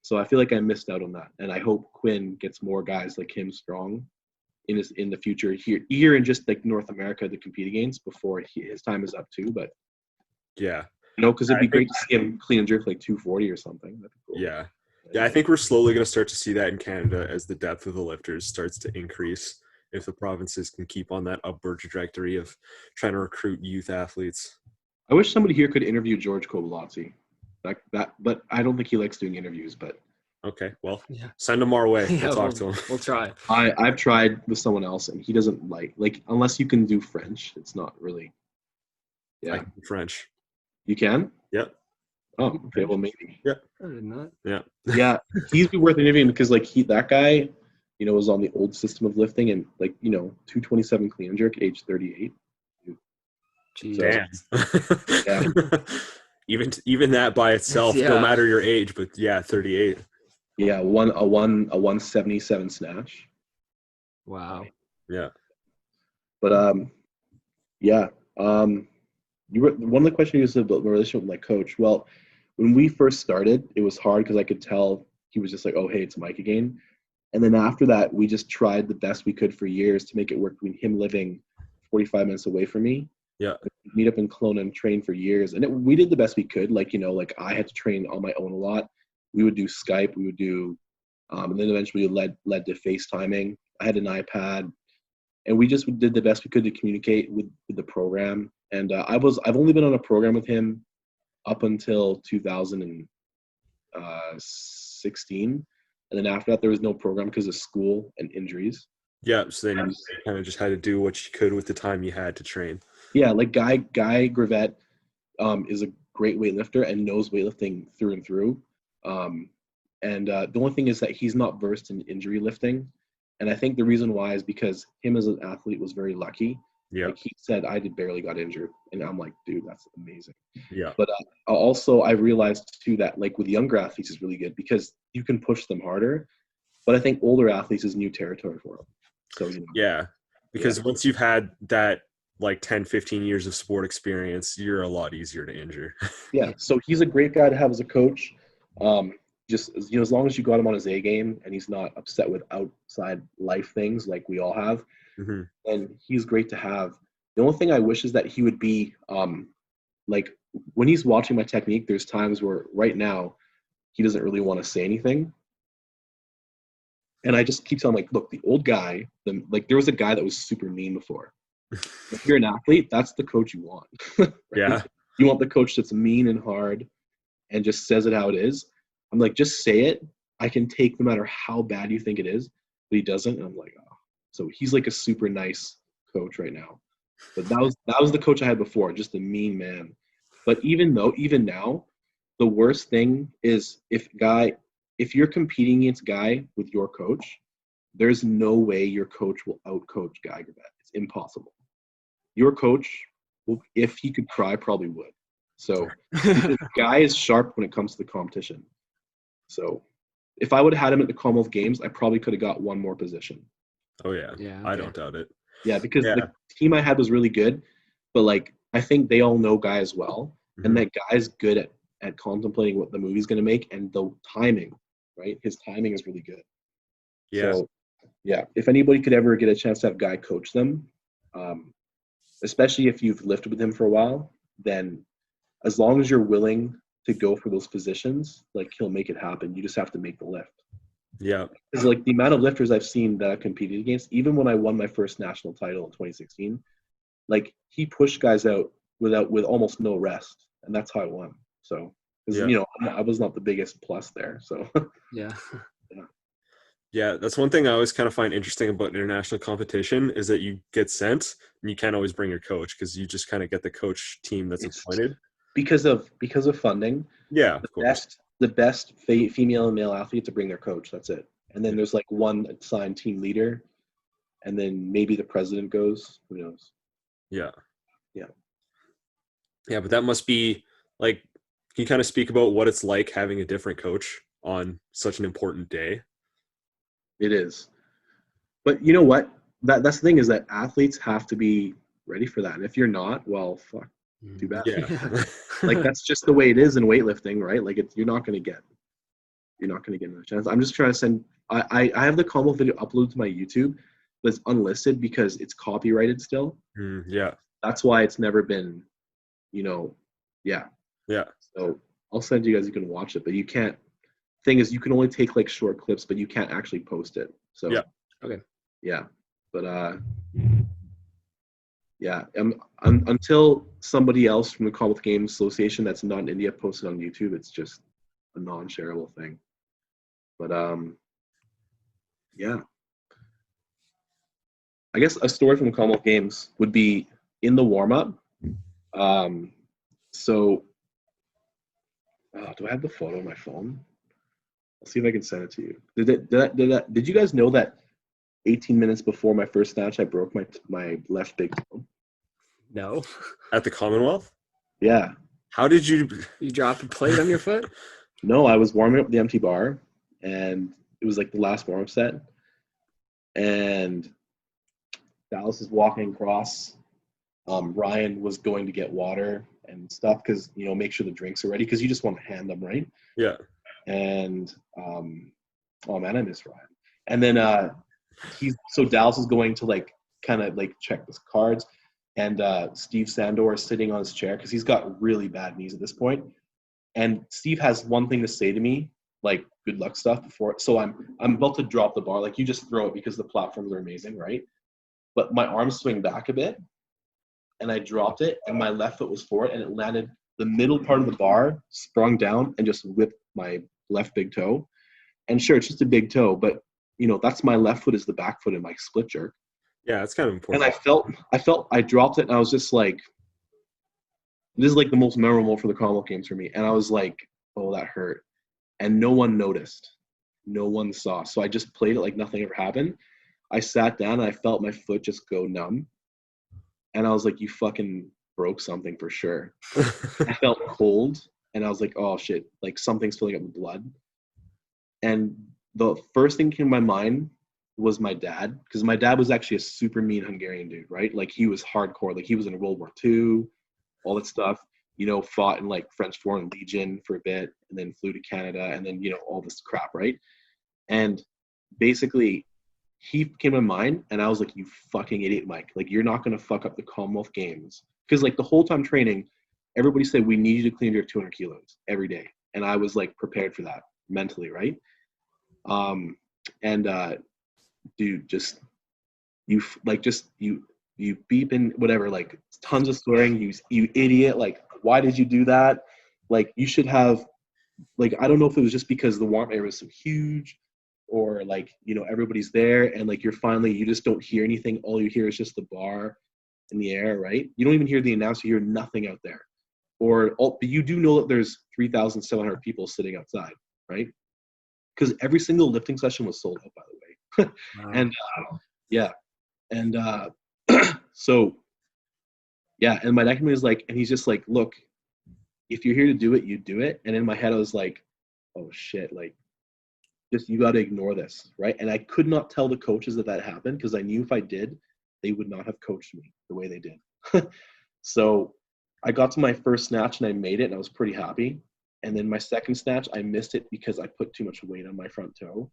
So I feel like I missed out on that. And I hope Quinn gets more guys like him strong in the future here in just like North America to compete against before his time is up too. But yeah, you know, because it'd be great to see him clean and jerk like 240 or something. That'd be cool. Yeah, Yeah, I think we're slowly going to start to see that in Canada as the depth of the lifters starts to increase. If the provinces can keep on that upward trajectory of trying to recruit youth athletes. I wish somebody here could interview George Kovalotsi. Like that, but I don't think he likes doing interviews. But Okay, well, Yeah. send them our way. Yeah, We'll talk to him. we'll try. I've tried with someone else, and he doesn't like unless you can do French. It's not really. I Yeah, can do French. you can. Yep. Oh, okay. Well, maybe. I did not. Yeah. Yeah, he's be worth interviewing because like that guy, was on the old system of lifting and 227 clean and jerk, age 38. Jeez. Damn. Yeah. even that by itself, no Yeah. matter your age, but yeah, 38. Yeah, a 177 snatch. Wow. Yeah. But yeah. You were one of the questions you about my relationship with my coach. Well, when we first started, it was hard because I could tell he was just like, "Oh, hey, it's Mike again." And then after that, we just tried the best we could for years to make it work. Between him living 45 minutes away from me, Yeah. we'd meet up in Kelowna and train for years, and we did the best we could. Like I had to train on my own a lot. We would do Skype, we would do, and then eventually it led to FaceTiming. I had an iPad, and we just did the best we could to communicate with the program. And I've only been on a program with him up until 2016, and then after that there was no program because of school and injuries. Yeah. So then you kind of just had to do what you could with the time you had to train. Yeah, like Guy Gravett is a great weightlifter and knows weightlifting through and through. And the only thing is that he's not versed in injury lifting. And I think the reason why is because him as an athlete was very lucky. Yeah. Like he said, I barely got injured. And I'm like, dude, that's amazing. Yeah. But also I realized too that like with younger athletes is really good because you can push them harder. But I think older athletes is new territory for them. So, Yeah. Because once you've had that like 10, 15 years of sport experience, you're a lot easier to injure. Yeah. So he's a great guy to have as a coach. Just as long as you got him on his A game and he's not upset with outside life things like we all have, Mm-hmm. and he's great to have. The only thing I wish is that he would be like when he's watching my technique, there's times where right now he doesn't really want to say anything. And I just keep telling him, like, look, the old guy, there was a guy that was super mean before. If you're an athlete, that's the coach you want. Right? Yeah. You want the coach that's mean and hard and just says it how it is. I'm like, just say it. I can take no matter how bad you think it is, but he doesn't. And I'm like, oh. So he's like a super nice coach right now. But that was the coach I had before, just a mean man. But even now, the worst thing is if you're competing against Guy with your coach, there's no way your coach will outcoach Guy Gravett. It's impossible. Your coach, if he could cry, probably would. So Guy is sharp when it comes to the competition. So if I would have had him at the Commonwealth Games, I probably could have got one more position. Oh yeah. Yeah. I don't doubt it. Yeah, because the team I had was really good, but like I think they all know Guy as well, and that Guy's good at contemplating what the movie's going to make and the timing, right? His timing is really good. Yeah. So, yeah, if anybody could ever get a chance to have Guy coach them, especially if you've lifted with him for a while, then as long as you're willing to go for those positions, like he'll make it happen. You just have to make the lift. Yeah. Because like the amount of lifters I've seen that I competed against, even when I won my first national title in 2016, like he pushed guys out with almost no rest, and that's how I won. So, because I was not the biggest plus there. So Yeah. Yeah, that's one thing I always kind of find interesting about international competition is that you get sent and you can't always bring your coach because you just kind of get the coach team that's appointed. Because of funding. Yeah, of course. The best female and male athlete to bring their coach. That's it. And then there's like one assigned team leader, and then maybe the president goes. Who knows? Yeah. Yeah. Yeah, but that must be like, can you kind of speak about what it's like having a different coach on such an important day? It is. But you know what? That's the thing is that athletes have to be ready for that. And if you're not, well, fuck, too bad. Yeah. Like that's just the way it is in weightlifting, right? Like you're not going to get another chance. I'm just trying to send. I have the Commonwealth video uploaded to my YouTube, but it's unlisted because it's copyrighted still. Yeah. That's why it's never been, yeah. Yeah. So I'll send you guys. You can watch it, but you can't. thing is you can only take like short clips, but you can't actually post it. So Yeah. Okay. yeah, but yeah, until somebody else from the Commonwealth Games Association that's not in India posted on YouTube, it's just a non-shareable thing. But yeah, I guess a story from the Commonwealth Games would be in the warm-up. So do I have the photo on my phone? I'll see if I can send it to you. Did you guys know that 18 minutes before my first snatch, I broke my left big toe? No. At the Commonwealth? Yeah. How did you? You dropped a plate on your foot? No, I was warming up the empty bar, and it was like the last warm-up set. And Dallas is walking across. Ryan was going to get water and stuff because, make sure the drinks are ready because you just want to hand them, right? Yeah. And oh man, I miss Ryan. And then so Dallas is going to like kind of like check his cards, and Steve Sandor is sitting on his chair because he's got really bad knees at this point. And Steve has one thing to say to me, like good luck stuff before. So I'm about to drop the bar, like you just throw it because the platforms are amazing, right? But my arms swing back a bit, and I dropped it, and my left foot was forward, and it landed the middle part of the bar, sprung down, and just whipped my left big toe. And sure, it's just a big toe, but that's my left foot is the back foot in my split jerk. Yeah, it's kind of important. And I dropped it, and I was just like, this is like the most memorable for the Commonwealth Games for me. And I was like, oh, that hurt. And no one noticed. No one saw. So I just played it like nothing ever happened. I sat down, and I felt my foot just go numb. And I was like, you fucking broke something for sure. I felt cold, and I was like, oh, shit, like something's filling up with blood. And the first thing came to my mind was my dad, because my dad was actually a super mean Hungarian dude, right? Like he was hardcore. Like he was in World War II, all that stuff, fought in like French Foreign Legion for a bit, and then flew to Canada, and then, all this crap, right? And basically he came to mind, and I was like, you fucking idiot, Mike. Like, you're not going to fuck up the Commonwealth Games. Because like the whole time training, everybody said, we need you to clean your 200 kilos every day. And I was like prepared for that mentally, right? Dude, just you beep and whatever, like tons of swearing, you idiot, like why did you do that? Like you should have, like, I don't know if it was just because the warm area was so huge, or like, everybody's there, and like you just don't hear anything. All you hear is just the bar in the air, right? You don't even hear the announcer, you hear nothing out there. But you do know that there's 3,700 people sitting outside, right? Because every single lifting session was sold out, by the way. Wow. And yeah. And so, yeah. And my neck man is like, and he's just like, look, if you're here to do it, you do it. And in my head, I was like, oh shit, like, just, you got to ignore this, right? And I could not tell the coaches that happened, because I knew if I did, they would not have coached me the way they did. So I got to my first snatch, and I made it, and I was pretty happy. And then my second snatch, I missed it because I put too much weight on my front toe.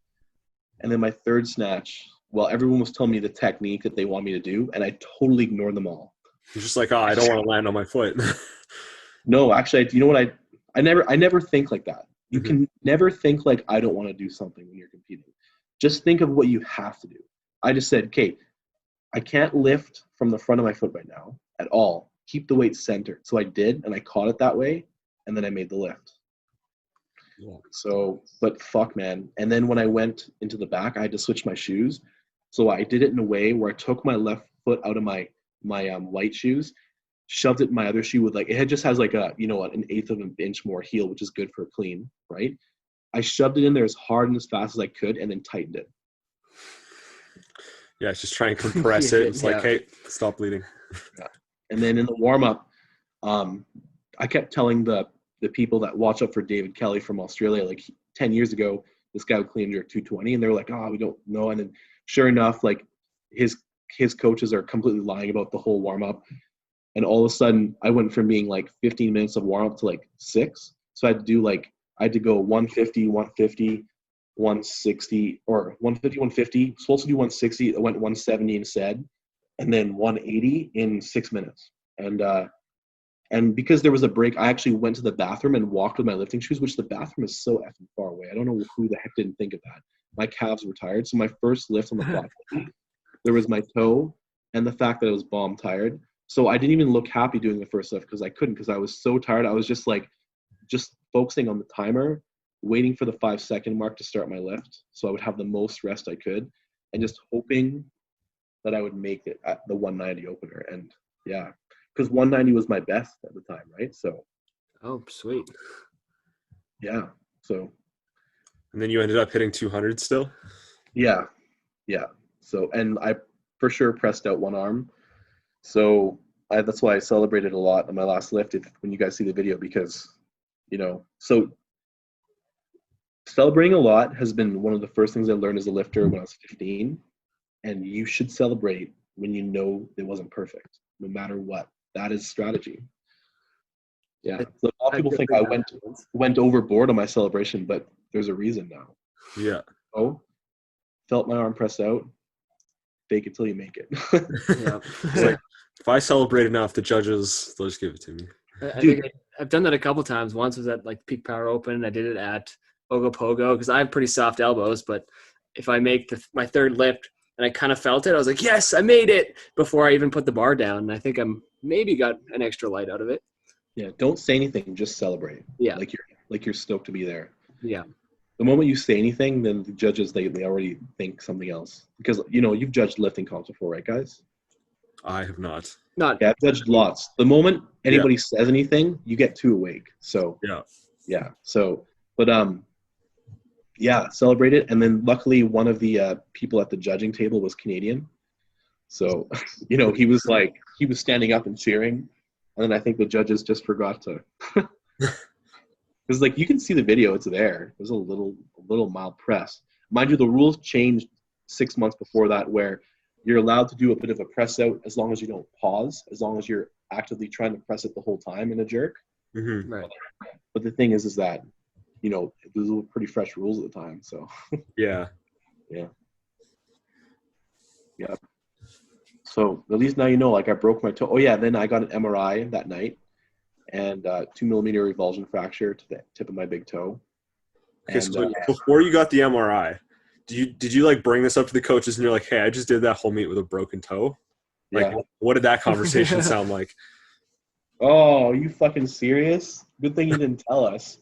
And then my third snatch, well, everyone was telling me the technique that they want me to do, and I totally ignored them all. You're just like, oh, I don't want to land on my foot. No, actually, you know what? I never think like that. You can never think like, I don't want to do something when you're competing. Just think of what you have to do. I just said, okay, I can't lift from the front of my foot right now at all. Keep the weight centered. So I did, and I caught it that way, and then I made the lift. Yeah. So, but fuck, man. And then when I went into the back, I had to switch my shoes. So I did it in a way where I took my left foot out of my white shoes, shoved it in my other shoe with like, it just has like an 1/8 of an inch more heel, which is good for clean, right? I shoved it in there as hard and as fast as I could, and then tightened it. Yeah, just try and compress it. It's like, hey, stop bleeding. Yeah. And then in the warm-up, I kept telling the people that watch up for David Kelly from Australia, like 10 years ago, this guy would clean jerk 220, and they were like, oh, we don't know. And then sure enough, like his coaches are completely lying about the whole warm-up. And all of a sudden, I went from being like 15 minutes of warm-up to like 6. So I had to go 150, 150, 160, or 150, 150. Supposed to do 160. I went 170 instead, and then 180 in 6 minutes. And And because there was a break, I actually went to the bathroom and walked with my lifting shoes, which the bathroom is so effing far away. I don't know who the heck didn't think of that. My calves were tired. So my first lift on the flat, there was my toe and the fact that I was bomb tired. So I didn't even look happy doing the first lift because I couldn't, because I was so tired. I was just focusing on the timer, waiting for the 5-second mark to start my lift so I would have the most rest I could, and just hoping that I would make it at the 190 opener. And yeah, because 190 was my best at the time, right? So Oh, sweet. yeah, so And then you ended up hitting 200 still? yeah. So, and I for sure pressed out one arm. So that's why I celebrated a lot on my last lift when you guys see the video, because, so celebrating a lot has been one of the first things I learned as a lifter when I was 15. And you should celebrate when you know it wasn't perfect, no matter what. That is strategy. Yeah. So a lot of people think I went overboard on my celebration, but there's a reason now. Yeah. Oh, felt my arm press out. Fake it till you make it. Yeah. It's like, if I celebrate enough, the judges, they'll just give it to me. I think I've done that a couple times. Once was at like Peak Power Open. I did it at Ogopogo because I have pretty soft elbows. But if I make my third lift and I kind of felt it, I was like, yes, I made it before I even put the bar down. And I think I'm maybe got an extra light out of it. Yeah. Don't say anything. Just celebrate. Yeah. Like you're stoked to be there. Yeah. The moment you say anything, then the judges, they already think something else. Because, you've judged lifting comps before, right, guys? I have not. Not. Yeah, I've judged lots. The moment anybody says anything, you get too awake. So, yeah. So, but, celebrate it. And then luckily one of the people at the judging table was Canadian. So, he was standing up and cheering. And then I think the judges just forgot to. Because you can see the video, it's there. There's a little mild press. Mind you, the rules changed 6 months before that, where you're allowed to do a bit of a press out as long as you don't pause, as long as you're actively trying to press it the whole time in a jerk. Mm-hmm. Right. But the those were pretty fresh rules at the time. So Yeah. So at least now I broke my toe. Oh yeah, then I got an MRI that night. And 2 millimeter revulsion fracture to the tip of my big toe. Okay, so before you got the MRI, did you bring this up to the coaches and you're like, hey, I just did that whole meet with a broken toe? Yeah. What did that conversation sound like? Oh, are you fucking serious? Good thing you didn't tell us.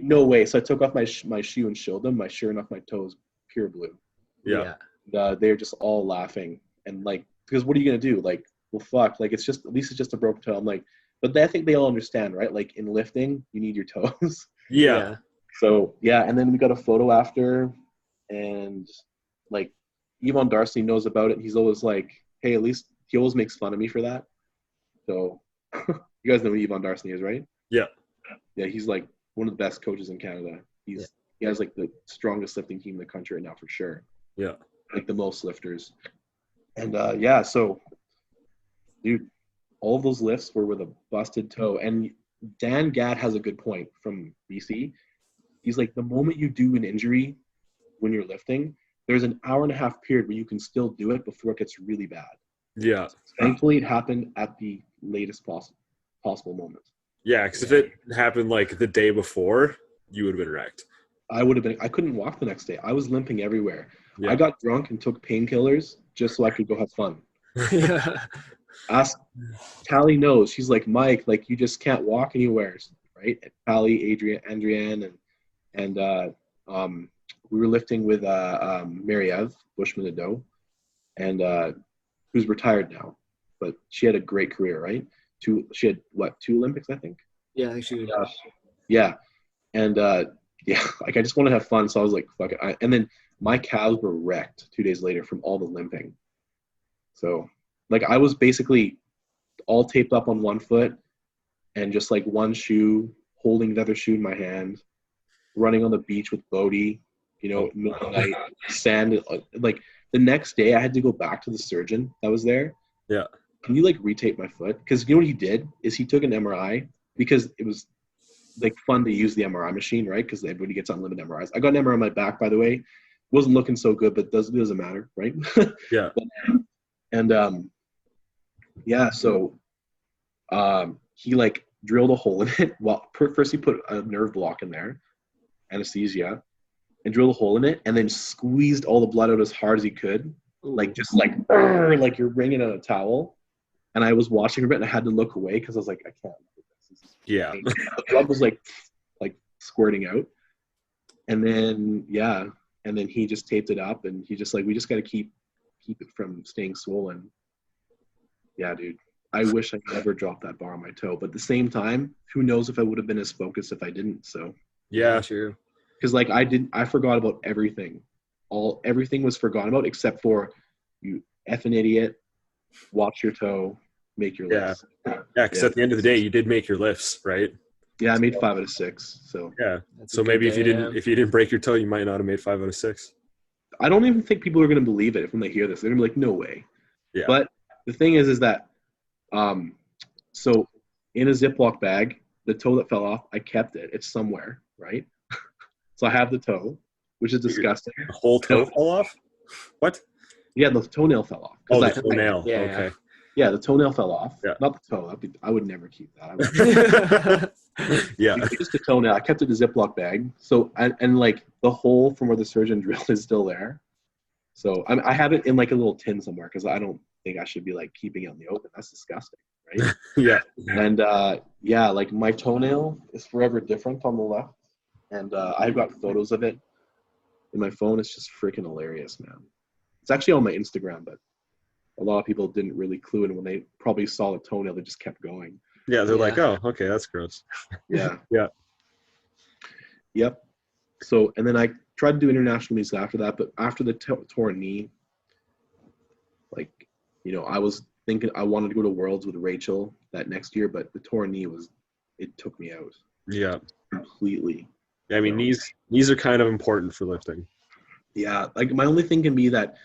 No way. So I took off my shoe and showed them. Sure enough, my toe is pure blue. Yeah. And, they're just all laughing. And because what are you going to do? Well, fuck. At least it's just a broken toe. I'm like, but I think they all understand, right? In lifting, you need your toes. Yeah. So, and then we got a photo after, and, Yvonne Darcy knows about it. He's always like, hey, at least he always makes fun of me for that. So, you guys know who Yvonne Darcy is, right? Yeah. Yeah, he's, one of the best coaches in Canada. He has, the strongest lifting team in the country right now, for sure. Yeah. The most lifters. And, so, dude, all of those lifts were with a busted toe. And Dan Gadd has a good point from BC. He's like, the moment you do an injury when you're lifting, there's an hour and a half period where you can still do it before it gets really bad. Yeah. Thankfully, it happened at the latest possible moment. Yeah, because if it happened the day before, you would have been wrecked. I couldn't walk the next day. I was limping everywhere. Yeah. I got drunk and took painkillers just so I could go have fun. Yeah. Ask Tally knows. She's like, Mike, you just can't walk anywhere, right? Tally, Andrienne, and we were lifting with Mary Ev Bushman Ado, and who's retired now, but she had a great career, right? She had 2 Olympics, I think. Yeah, I think she did. Yeah, and I just wanted to have fun, so I was like, fuck it. And then my calves were wrecked 2 days later from all the limping. So. I was basically all taped up on one foot and just one shoe, holding the other shoe in my hand, running on the beach with Bodie, middle of the night, sand. The next day I had to go back to the surgeon that was there. Yeah. Can you retape my foot? Because what he did is he took an MRI because it was fun to use the MRI machine, right? Because everybody gets unlimited MRIs. I got an MRI on my back, by the way. Wasn't looking so good, but doesn't matter, right? Yeah. So He like drilled a hole in it. Well, first he put a nerve block in there, anesthesia, and drilled a hole in it, and then squeezed all the blood out as hard as he could, like just like you're wringing out a towel. And I was watching a bit, and I had to look away because I was like, I can't look at this. Yeah. The blood was like squirting out, and then he just taped it up, and he just like, we just got to keep it from staying swollen. Yeah, dude. I wish I never dropped that bar on my toe, but at the same time, who knows if I would have been as focused if I didn't. So Yeah. True. because like I forgot about everything. Everything was forgotten about except for you effing idiot. Watch your toe, make your lifts. Yeah, because at the end of the day, you did make your lifts, right? Yeah, I made 5 out of 6. So Yeah. That's a So good maybe day, if you didn't break your toe, you might not have made 5 out of 6. I don't even think people are gonna believe it when they hear this. They're gonna be like, no way. Yeah. But the thing is that so in a Ziploc bag, the toe that fell off, I kept it. It's somewhere, right? So I have the toe, which is disgusting. The whole toe fell off? What? Yeah, the toenail fell off. Oh, the toenail. Yeah, Okay. Yeah, the toenail fell off. Yeah. Not the toe. I would never keep that. Yeah. Just the toenail. I kept it in a Ziploc bag. So and like the hole from where the surgeon drilled is still there. So I have it in like a little tin somewhere because I don't think I should be like keeping it in the open. That's disgusting, right? Yeah. And like my toenail is forever different on the left, and I've got photos of it in my phone. It's just freaking hilarious, man. It's actually on my Instagram, but a lot of people didn't really clue in when they probably saw the toenail. They just kept going. Yeah, they're like, oh, okay, that's gross. Yeah. Yeah. Yep. So, and then I tried to do international meets after that, but after the torn knee, like, I was thinking I wanted to go to Worlds with Rachel that next year, but the torn knee it took me out. Yeah. Completely. Yeah, I mean, knees are kind of important for lifting. Yeah. Like, my only thing can be that,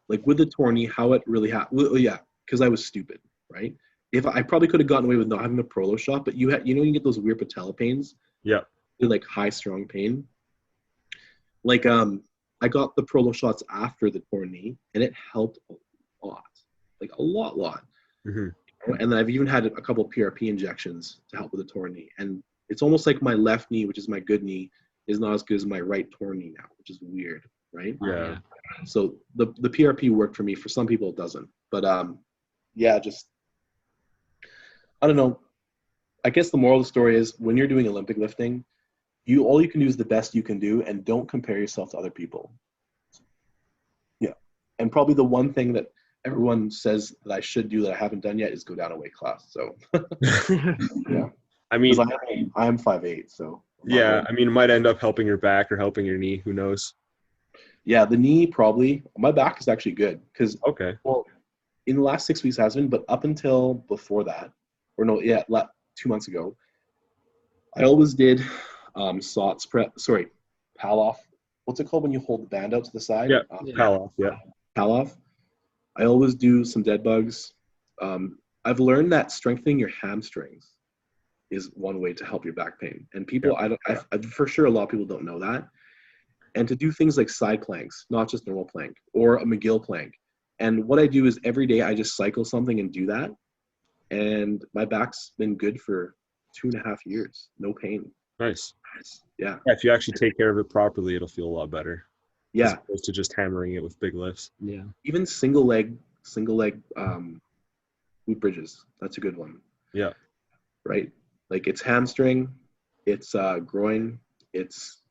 like, with the torn knee, how it really happened. Well, yeah, because I was stupid, right? If I probably could have gotten away with not having a prolo shot, but you you get those weird patella pains. Yeah. They're like high, strong pain. Like, I got the prolo shots after the torn knee, and it helped a lot, like a lot. Mm-hmm. And then I've even had a couple of PRP injections to help with the torn knee. And it's almost like my left knee, which is my good knee, is not as good as my right torn knee now, which is weird, right? Yeah. So the PRP worked for me. For some people, it doesn't. But just I don't know. I guess the moral of the story is when you're doing Olympic lifting, all you can do is the best you can do, and don't compare yourself to other people. Yeah. And probably the one thing that everyone says that I should do that I haven't done yet is go down a weight class. So yeah. I mean, I am 5'8", so yeah, I mean, it might end up helping your back or helping your knee. Who knows? Yeah, the knee probably. My back is actually good because in the last 6 weeks has been, but up until before that, 2 months ago, I always did pal off. What's it called when you hold the band out to the side? Yeah, pal off. Yeah, pal off. I always do some dead bugs. I've learned that strengthening your hamstrings is one way to help your back pain. And people, I for sure, a lot of people don't know that. And to do things like side planks, not just normal plank or a McGill plank. And what I do is every day I just cycle something and do that. And my back's been good for 2.5 years. No pain. Nice. Yeah. If you actually take care of it properly, it'll feel a lot better. Yeah. As opposed to just hammering it with big lifts. Yeah. Even single leg glute bridges. That's a good one. Yeah. Right. Like it's hamstring, it's groin, it's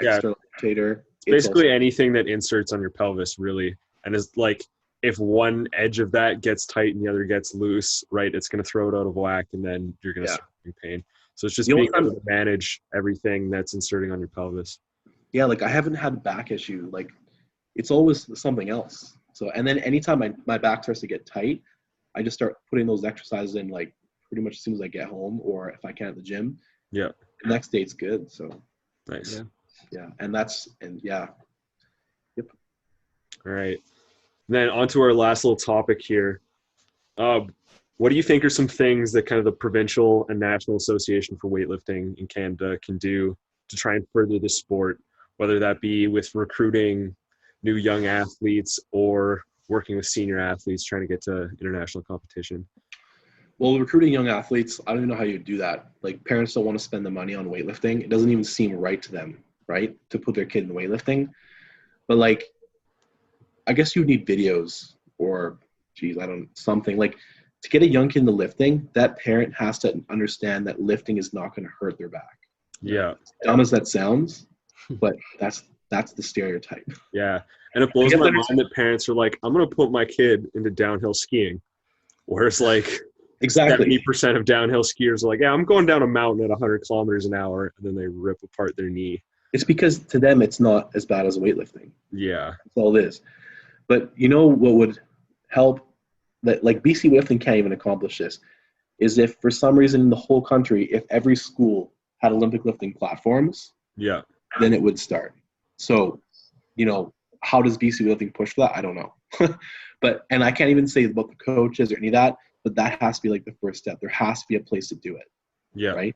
external rotator. It's basically anything that inserts on your pelvis, really. And is like, if one edge of that gets tight and the other gets loose, right, it's going to throw it out of whack, and then you're going to start having pain. So it's just being able to manage everything that's inserting on your pelvis. Yeah, like I haven't had a back issue. Like it's always something else. So, and then anytime my back starts to get tight, I just start putting those exercises in like pretty much as soon as I get home, or if I can at the gym. Yeah. The next day it's good. So nice. Yeah. Yep. All right. And then on to our last little topic here. What do you think are some things that kind of the provincial and national association for weightlifting in Canada can do to try and further the sport, whether that be with recruiting new young athletes or working with senior athletes trying to get to international competition? Well, recruiting young athletes, I don't even know how you do that. Like parents don't want to spend the money on weightlifting. It doesn't even seem right to them, right? To put their kid in weightlifting. But like, I guess you need videos or, geez, I don't, something like to get a young kid into lifting, that parent has to understand that lifting is not going to hurt their back. Yeah. Dumb as that sounds, but that's the stereotype. Yeah. And it You blows have my to mind that parents are like, I'm going to put my kid into downhill skiing. Whereas like Exactly. 70% of downhill skiers are like, yeah, I'm going down a mountain at 100 kilometers an hour. And then they rip apart their knee. It's because to them, it's not as bad as weightlifting. Yeah. That's all it is. But you know what would help that like BC weightlifting can't even accomplish this is if for some reason in the whole country, if every school had Olympic lifting platforms, Yeah. then it would start. So, you know, how does BC weightlifting push for that? I don't know. But and I can't even say about the coaches or any of that, but that has to be like the first step. There has to be a place to do it, Yeah. right?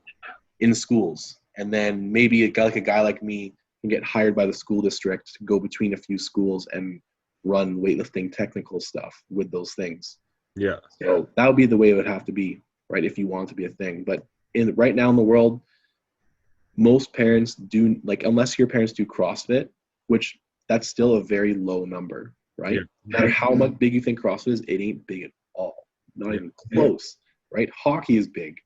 In schools. And then maybe a guy like me can get hired by the school district to go between a few schools and run weightlifting technical stuff with those things. Yeah. So that would be the way it would have to be, right? If you want it to be a thing. But right now in the world, most parents do, like, unless your parents do CrossFit, which that's still a very low number, right? Yeah. No matter how much big you think CrossFit is, it ain't big at all. Not even close, right? Hockey is big.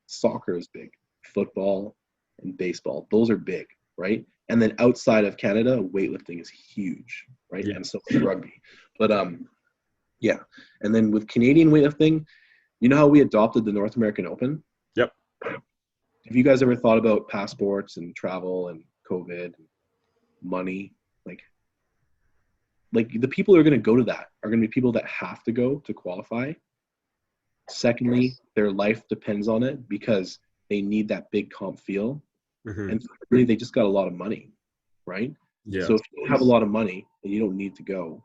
Soccer is big. Football and baseball, those are big, right? And then outside of Canada, weightlifting is huge, right? Yeah. And so is rugby. But yeah. And then with Canadian weightlifting, you know how we adopted the North American Open? Yep. Have you guys ever thought about passports and travel and COVID and money? Like the people who are going to go to that are going to be people that have to go to qualify. Secondly, their life depends on it because they need that big comp feel. Mm-hmm. And really, they just got a lot of money, right? Yeah. So if you have a lot of money and you don't need to go,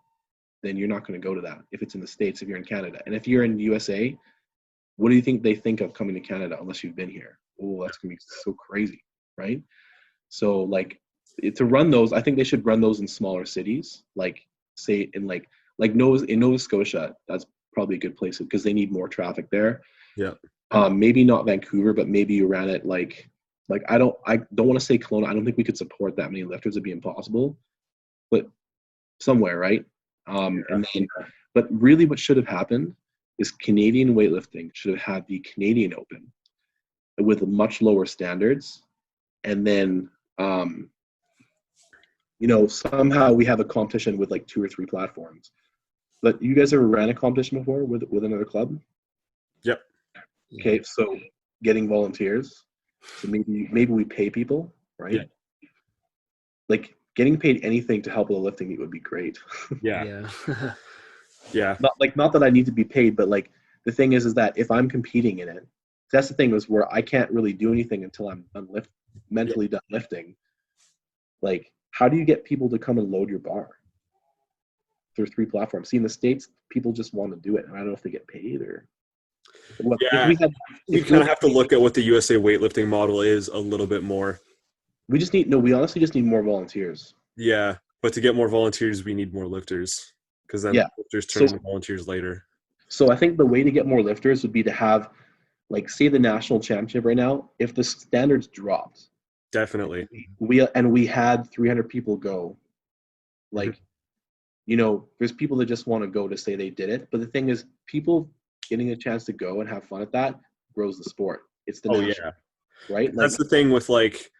then you're not going to go to that if it's in the States, if you're in Canada. And if you're in the USA, what do you think they think of coming to Canada unless you've been here? Oh, that's going to be so crazy, right? So like to run those, I think they should run those in smaller cities, like say in Nova Scotia. That's probably a good place because they need more traffic there. Yeah. Maybe not Vancouver, but maybe you ran it like I don't want to say Kelowna. I don't think we could support that many lifters. It'd be impossible. But somewhere, right? But really, what should have happened is Canadian weightlifting should have had the Canadian Open with much lower standards, and then somehow we have a competition with like 2 or 3 platforms. But you guys ever ran a competition before with another club? Yep. Okay, so getting volunteers. So maybe we pay people, right? Yeah. Like getting paid anything to help with a lifting meet would be great. Yeah. Yeah. Not that I need to be paid, but like the thing is that if I'm competing in it, that's the thing is where I can't really do anything until I'm mentally done lifting. Like, how do you get people to come and load your bar? There's 3 platforms. See, in the States, people just want to do it. And I don't know if they get paid or what. Yeah. We kind of have to look at what the USA weightlifting model is a little bit more. We honestly just need more volunteers. Yeah. But to get more volunteers, we need more lifters because then lifters turn into volunteers later. So I think the way to get more lifters would be to have, like, say the national championship right now, if the standards dropped. Definitely. We had 300 people go. Like, there's people that just want to go to say they did it. But the thing is, people getting a chance to go and have fun at that grows the sport. It's the national, right? That's the thing with like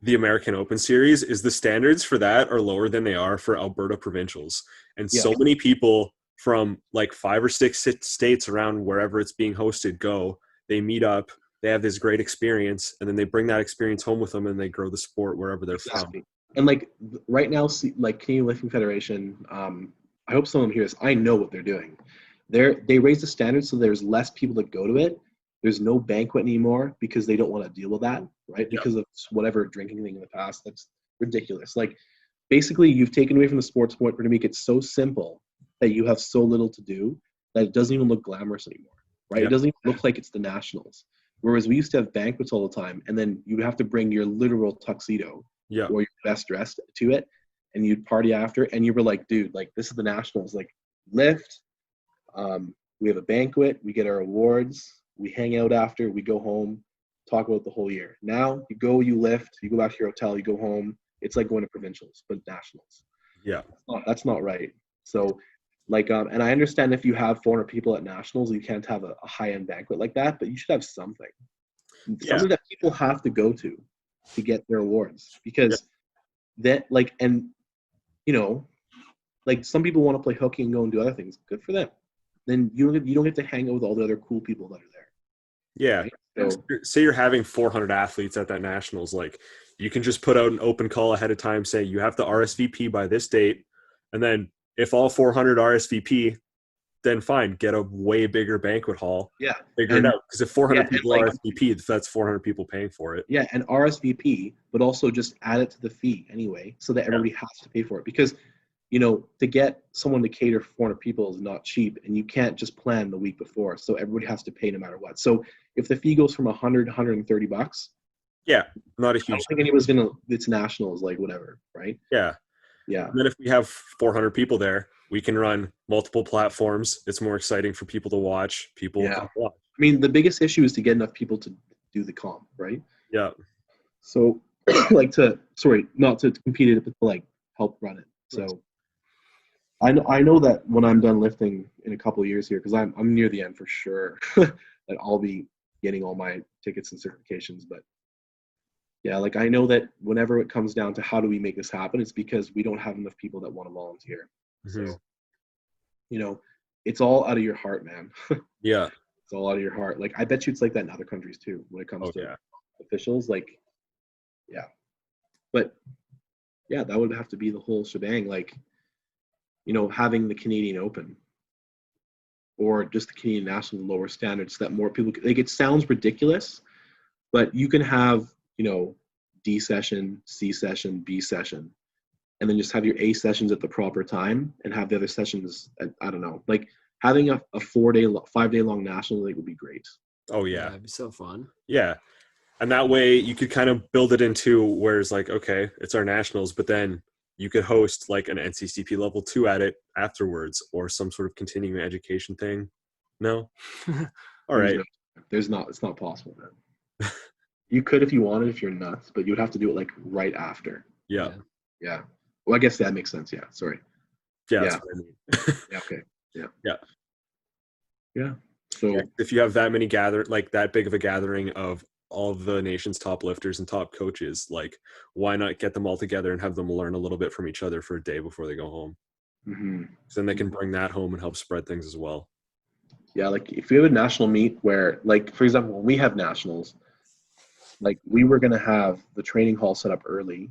the American Open Series is the standards for that are lower than they are for Alberta provincials. And so many people from like 5 or 6 states around wherever it's being hosted go, they meet up, they have this great experience, and then they bring that experience home with them and they grow the sport wherever they're from. And like right now, like Canadian Lifting Federation, I hope someone hears. I know what they're doing. They raise the standards so there's less people that go to it. There's no banquet anymore because they don't want to deal with that, right? Because of whatever drinking thing in the past. That's ridiculous. Like basically, you've taken away from the sports sport to make it so simple that you have so little to do that it doesn't even look glamorous anymore, right? It doesn't even look like it's the nationals. Whereas we used to have banquets all the time, and then you would have to bring your literal tuxedo or your best dressed to it, and you'd party after, and you were like, dude, like this is the nationals, like lift, we have a banquet, we get our awards, we hang out after, we go home, talk about the whole year. Now you go, you lift, you go back to your hotel, you go home. It's like going to provincials, but nationals. Yeah. That's not right. So like, and I understand if you have 400 people at nationals, you can't have a high-end banquet like that, but you should have something that people have to go to get their awards, because that, like, and you know, like, some people want to play hooky and go and do other things. Good for them. Then you don't get to hang out with all the other cool people that are there. Yeah. Right? So, say you're having 400 athletes at that nationals, like, you can just put out an open call ahead of time, say you have to RSVP by this date, and then if all 400 RSVP, then fine, get a way bigger banquet hall. yeah, Figure it out, because if 400 people like, RSVP, that's 400 people paying for it. Yeah, and RSVP, but also just add it to the fee anyway, so that everybody has to pay for it. Because, you know, to get someone to cater for 400 people is not cheap, and you can't just plan the week before. So everybody has to pay no matter what. So if the fee goes from $100 Yeah, not a I huge. don't think anyone's gonna. It's nationals, like, whatever, right? Yeah. Yeah. And then if we have 400 people there, we can run multiple platforms. It's more exciting for people to watch. People Yeah. come watch. I mean, the biggest issue is to get enough people to do the comp, right? Yeah. So, like, not to compete it, but to, like, help run it. So, I know that when I'm done lifting in a couple of years here, because I'm near the end for sure, that I'll be getting all my tickets and certifications. But yeah, like, I know that whenever it comes down to how do we make this happen, it's because we don't have enough people that want to volunteer. Mm-hmm. So, you know, it's all out of your heart, man. Yeah. It's all out of your heart. Like, I bet you it's like that in other countries too when it comes to officials. Like, yeah. But yeah, that would have to be the whole shebang. Like, you know, having the Canadian Open or just the Canadian National lower standards so that more people, like, it sounds ridiculous, but you can have, you know, D session, C session, B session, and then just have your A sessions at the proper time and have the other sessions at, I don't know, like, having a 5-day long national league would be great. Oh yeah. It'd be so fun. Yeah. And that way you could kind of build it into where it's like, okay, it's our nationals, but then you could host like an NCCP level 2 at it afterwards, or some sort of continuing education thing. No? All right. It's not possible, man. You could if you wanted, if you're nuts, but you would have to do it like right after. Yeah. Yeah. Well, I guess that makes sense. Yeah. Sorry. Yeah. That's what I mean. Yeah. Okay. Yeah. Yeah. Yeah. So if you have that many like that big of a gathering of all of the nation's top lifters and top coaches, like, why not get them all together and have them learn a little bit from each other for a day before they go home? Mm-hmm. So then they can bring that home and help spread things as well. Yeah, like, if we have a national meet where, like, for example, when we have nationals, like, we were gonna have the training hall set up early,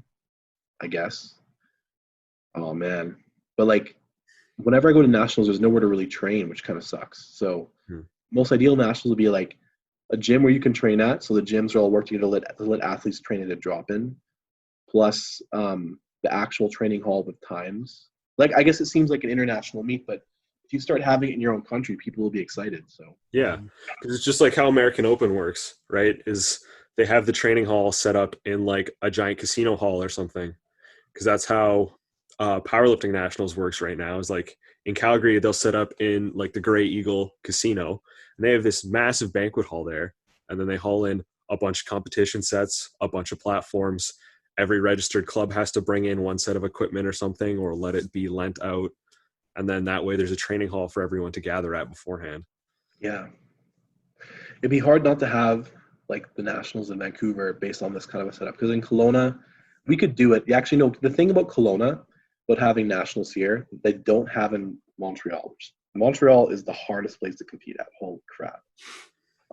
I guess. Oh man, but like, whenever I go to nationals, there's nowhere to really train, which kind of sucks. So most ideal nationals would be like a gym where you can train at, so the gyms are all work together to let athletes train at a drop-in, plus the actual training hall with times. Like, I guess it seems like an international meet, but if you start having it in your own country, people will be excited. So yeah, because it's just like how American Open works, right? Is they have the training hall set up in like a giant casino hall or something, because that's how powerlifting nationals works right now. Is like in Calgary, they'll set up in like the Grey Eagle Casino, and they have this massive banquet hall there, and then they haul in a bunch of competition sets, a bunch of platforms. Every registered club has to bring in one set of equipment or something, or let it be lent out. And then that way there's a training hall for everyone to gather at beforehand. yeah, it'd be hard not to have like the nationals in Vancouver based on this kind of a setup, because in Kelowna, we could do it. Actually, no, the thing about Kelowna, about having nationals here, they don't have in Montreal. Montreal is the hardest place to compete at. Holy crap.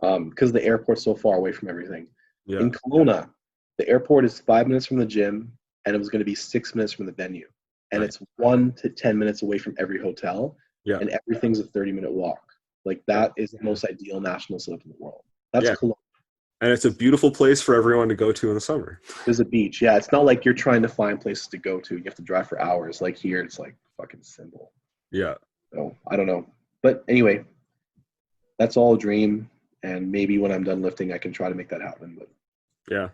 Because the airport's so far away from everything. Yeah. In Kelowna, the airport is 5 minutes from the gym, and it was going to be 6 minutes from the venue. And Nice. it's 1 to 10 minutes away from every hotel. Yeah. And everything's a 30-minute walk. Like, that is the most ideal national setup in the world. That's Kelowna. And it's a beautiful place for everyone to go to in the summer. There's a beach. Yeah, it's not like you're trying to find places to go to. You have to drive for hours. Like, here, it's like fucking simple. Yeah. So I don't know. But anyway, that's all a dream. And maybe when I'm done lifting, I can try to make that happen. But yeah.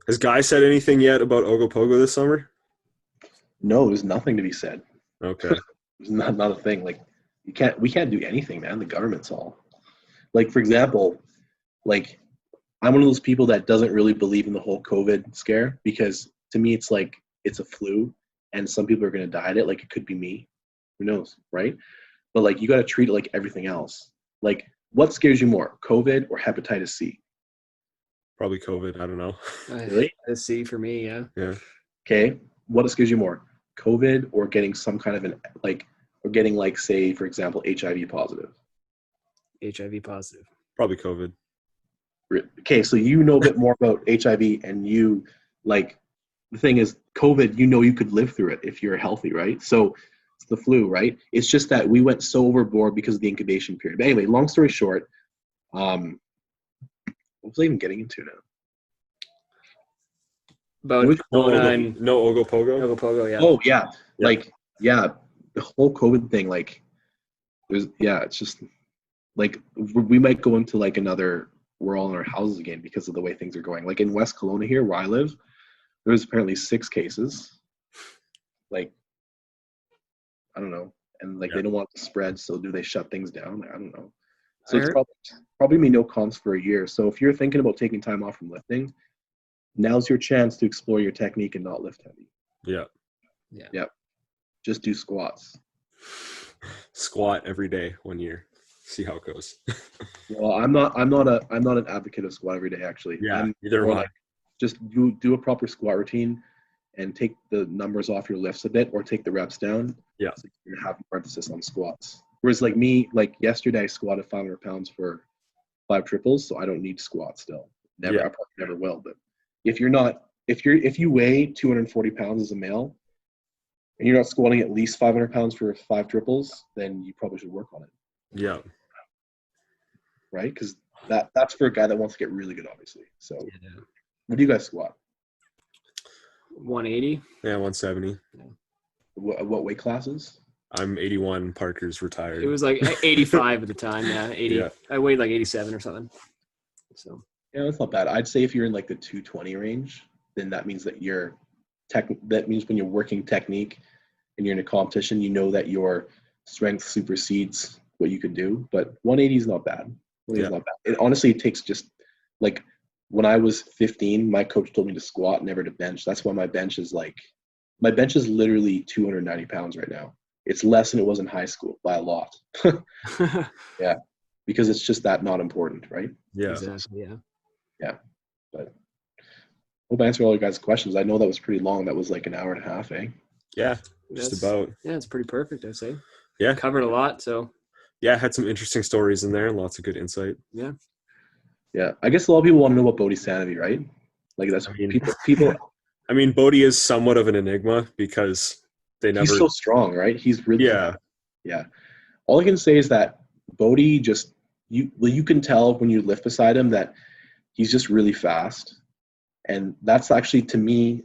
Has Guy said anything yet about Ogopogo this summer? No, there's nothing to be said. Okay. It's not a thing. Like, we can't do anything, man. The government's all. Like, for example, like I'm one of those people that doesn't really believe in the whole COVID scare, because to me it's like it's a flu and some people are going to die at it. Like, it could be me. Who knows, right? But like, you got to treat it like everything else. Like, what scares you more, COVID or hepatitis C? Probably COVID. I don't know. Really? A C for me, yeah. Yeah. Okay. What scares you more, COVID or getting some kind of or getting, like, say, for example, HIV positive? HIV positive. Probably COVID. Okay, so you know a bit more about HIV, and you, like, the thing is, COVID, you could live through it if you're healthy, right? So it's the flu, right? It's just that we went so overboard because of the incubation period. But anyway, long story short, what was I even getting into now? About Corona and no Ogopogo. Ogopogo, yeah. Oh, yeah. Like, yeah, the whole COVID thing, like, it's just, like, we might go into, like, we're all in our houses again because of the way things are going. Like, in West Kelowna here, where I live, there was apparently 6 cases. Like, I don't know. And, like, they don't want it to spread, so do they shut things down? I don't know. So it's probably me no comps for a year. So if you're thinking about taking time off from lifting, now's your chance to explore your technique and not lift heavy. Yeah. Just do squats. Squat every day 1 year. See how it goes. Well, I'm not an advocate of squat every day, actually. Yeah, I'm neither am I. Just do a proper squat routine and take the numbers off your lifts a bit, or take the reps down. Yeah. So you're gonna have more emphasis on squats. Whereas, like me, like yesterday I squatted 500 pounds for 5 triples, so I don't need squats still. I probably never will. But if you weigh 240 pounds as a male and you're not squatting at least 500 pounds for 5 triples, then you probably should work on it. Yeah. Right? Because that's for a guy that wants to get really good, obviously. So what do you guys squat? 180. Yeah, 170. What weight classes? I'm 81. Parker's retired. It was like 85 at the time. Yeah, 80. Yeah. I weighed like 87 or something. So yeah, that's not bad. I'd say if you're in like the 220 range, then that means that that means when you're working technique and you're in a competition, you know that your strength supersedes what you could do. But 180 is not bad. 180 is not bad. Honestly, it takes just, like, when I was 15, my coach told me to squat, never to bench. That's why my bench is literally 290 pounds right now. It's less than it was in high school by a lot. Yeah, because it's just that not important, right? Yeah. Exactly. Yeah. But hope I answered all your guys' questions. I know that was pretty long. That was like an hour and a half, eh? Yeah, just about. Yeah, it's pretty perfect, I'd say. Yeah. Covered a lot, so. Yeah, had some interesting stories in there and lots of good insight. Yeah. Yeah, I guess a lot of people want to know about Bodhi's sanity, right? Like, that's people. I mean, Bodhi is somewhat of an enigma because He's so strong, right? He's really yeah. All I can say is that Bodhi you can tell when you lift beside him that he's just really fast, and that's actually, to me,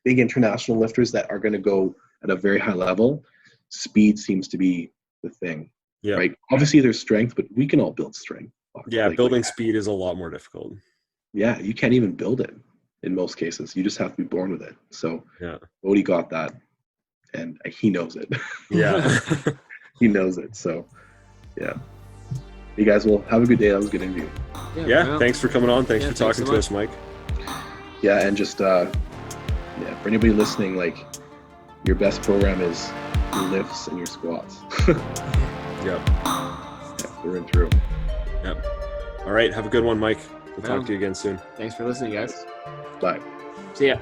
big international lifters that are going to go at a very high level, speed seems to be the thing. Yeah. Right. Obviously, there's strength, but we can all build strength. Yeah, building speed is a lot more difficult. Yeah, you can't even build it in most cases. You just have to be born with it. So yeah, Bodhi got that, and he knows it. Yeah. He knows it. So yeah. You guys will have a good day. That was a good interview. Yeah. Thanks for coming on. Thanks for talking to us, Mike. Yeah, and just for anybody listening, like, your best program is your lifts and your squats. Yep. Yeah, through and through. Yep. All right. Have a good one, Mike. We'll talk to you again soon. Thanks for listening, guys. Bye. See ya.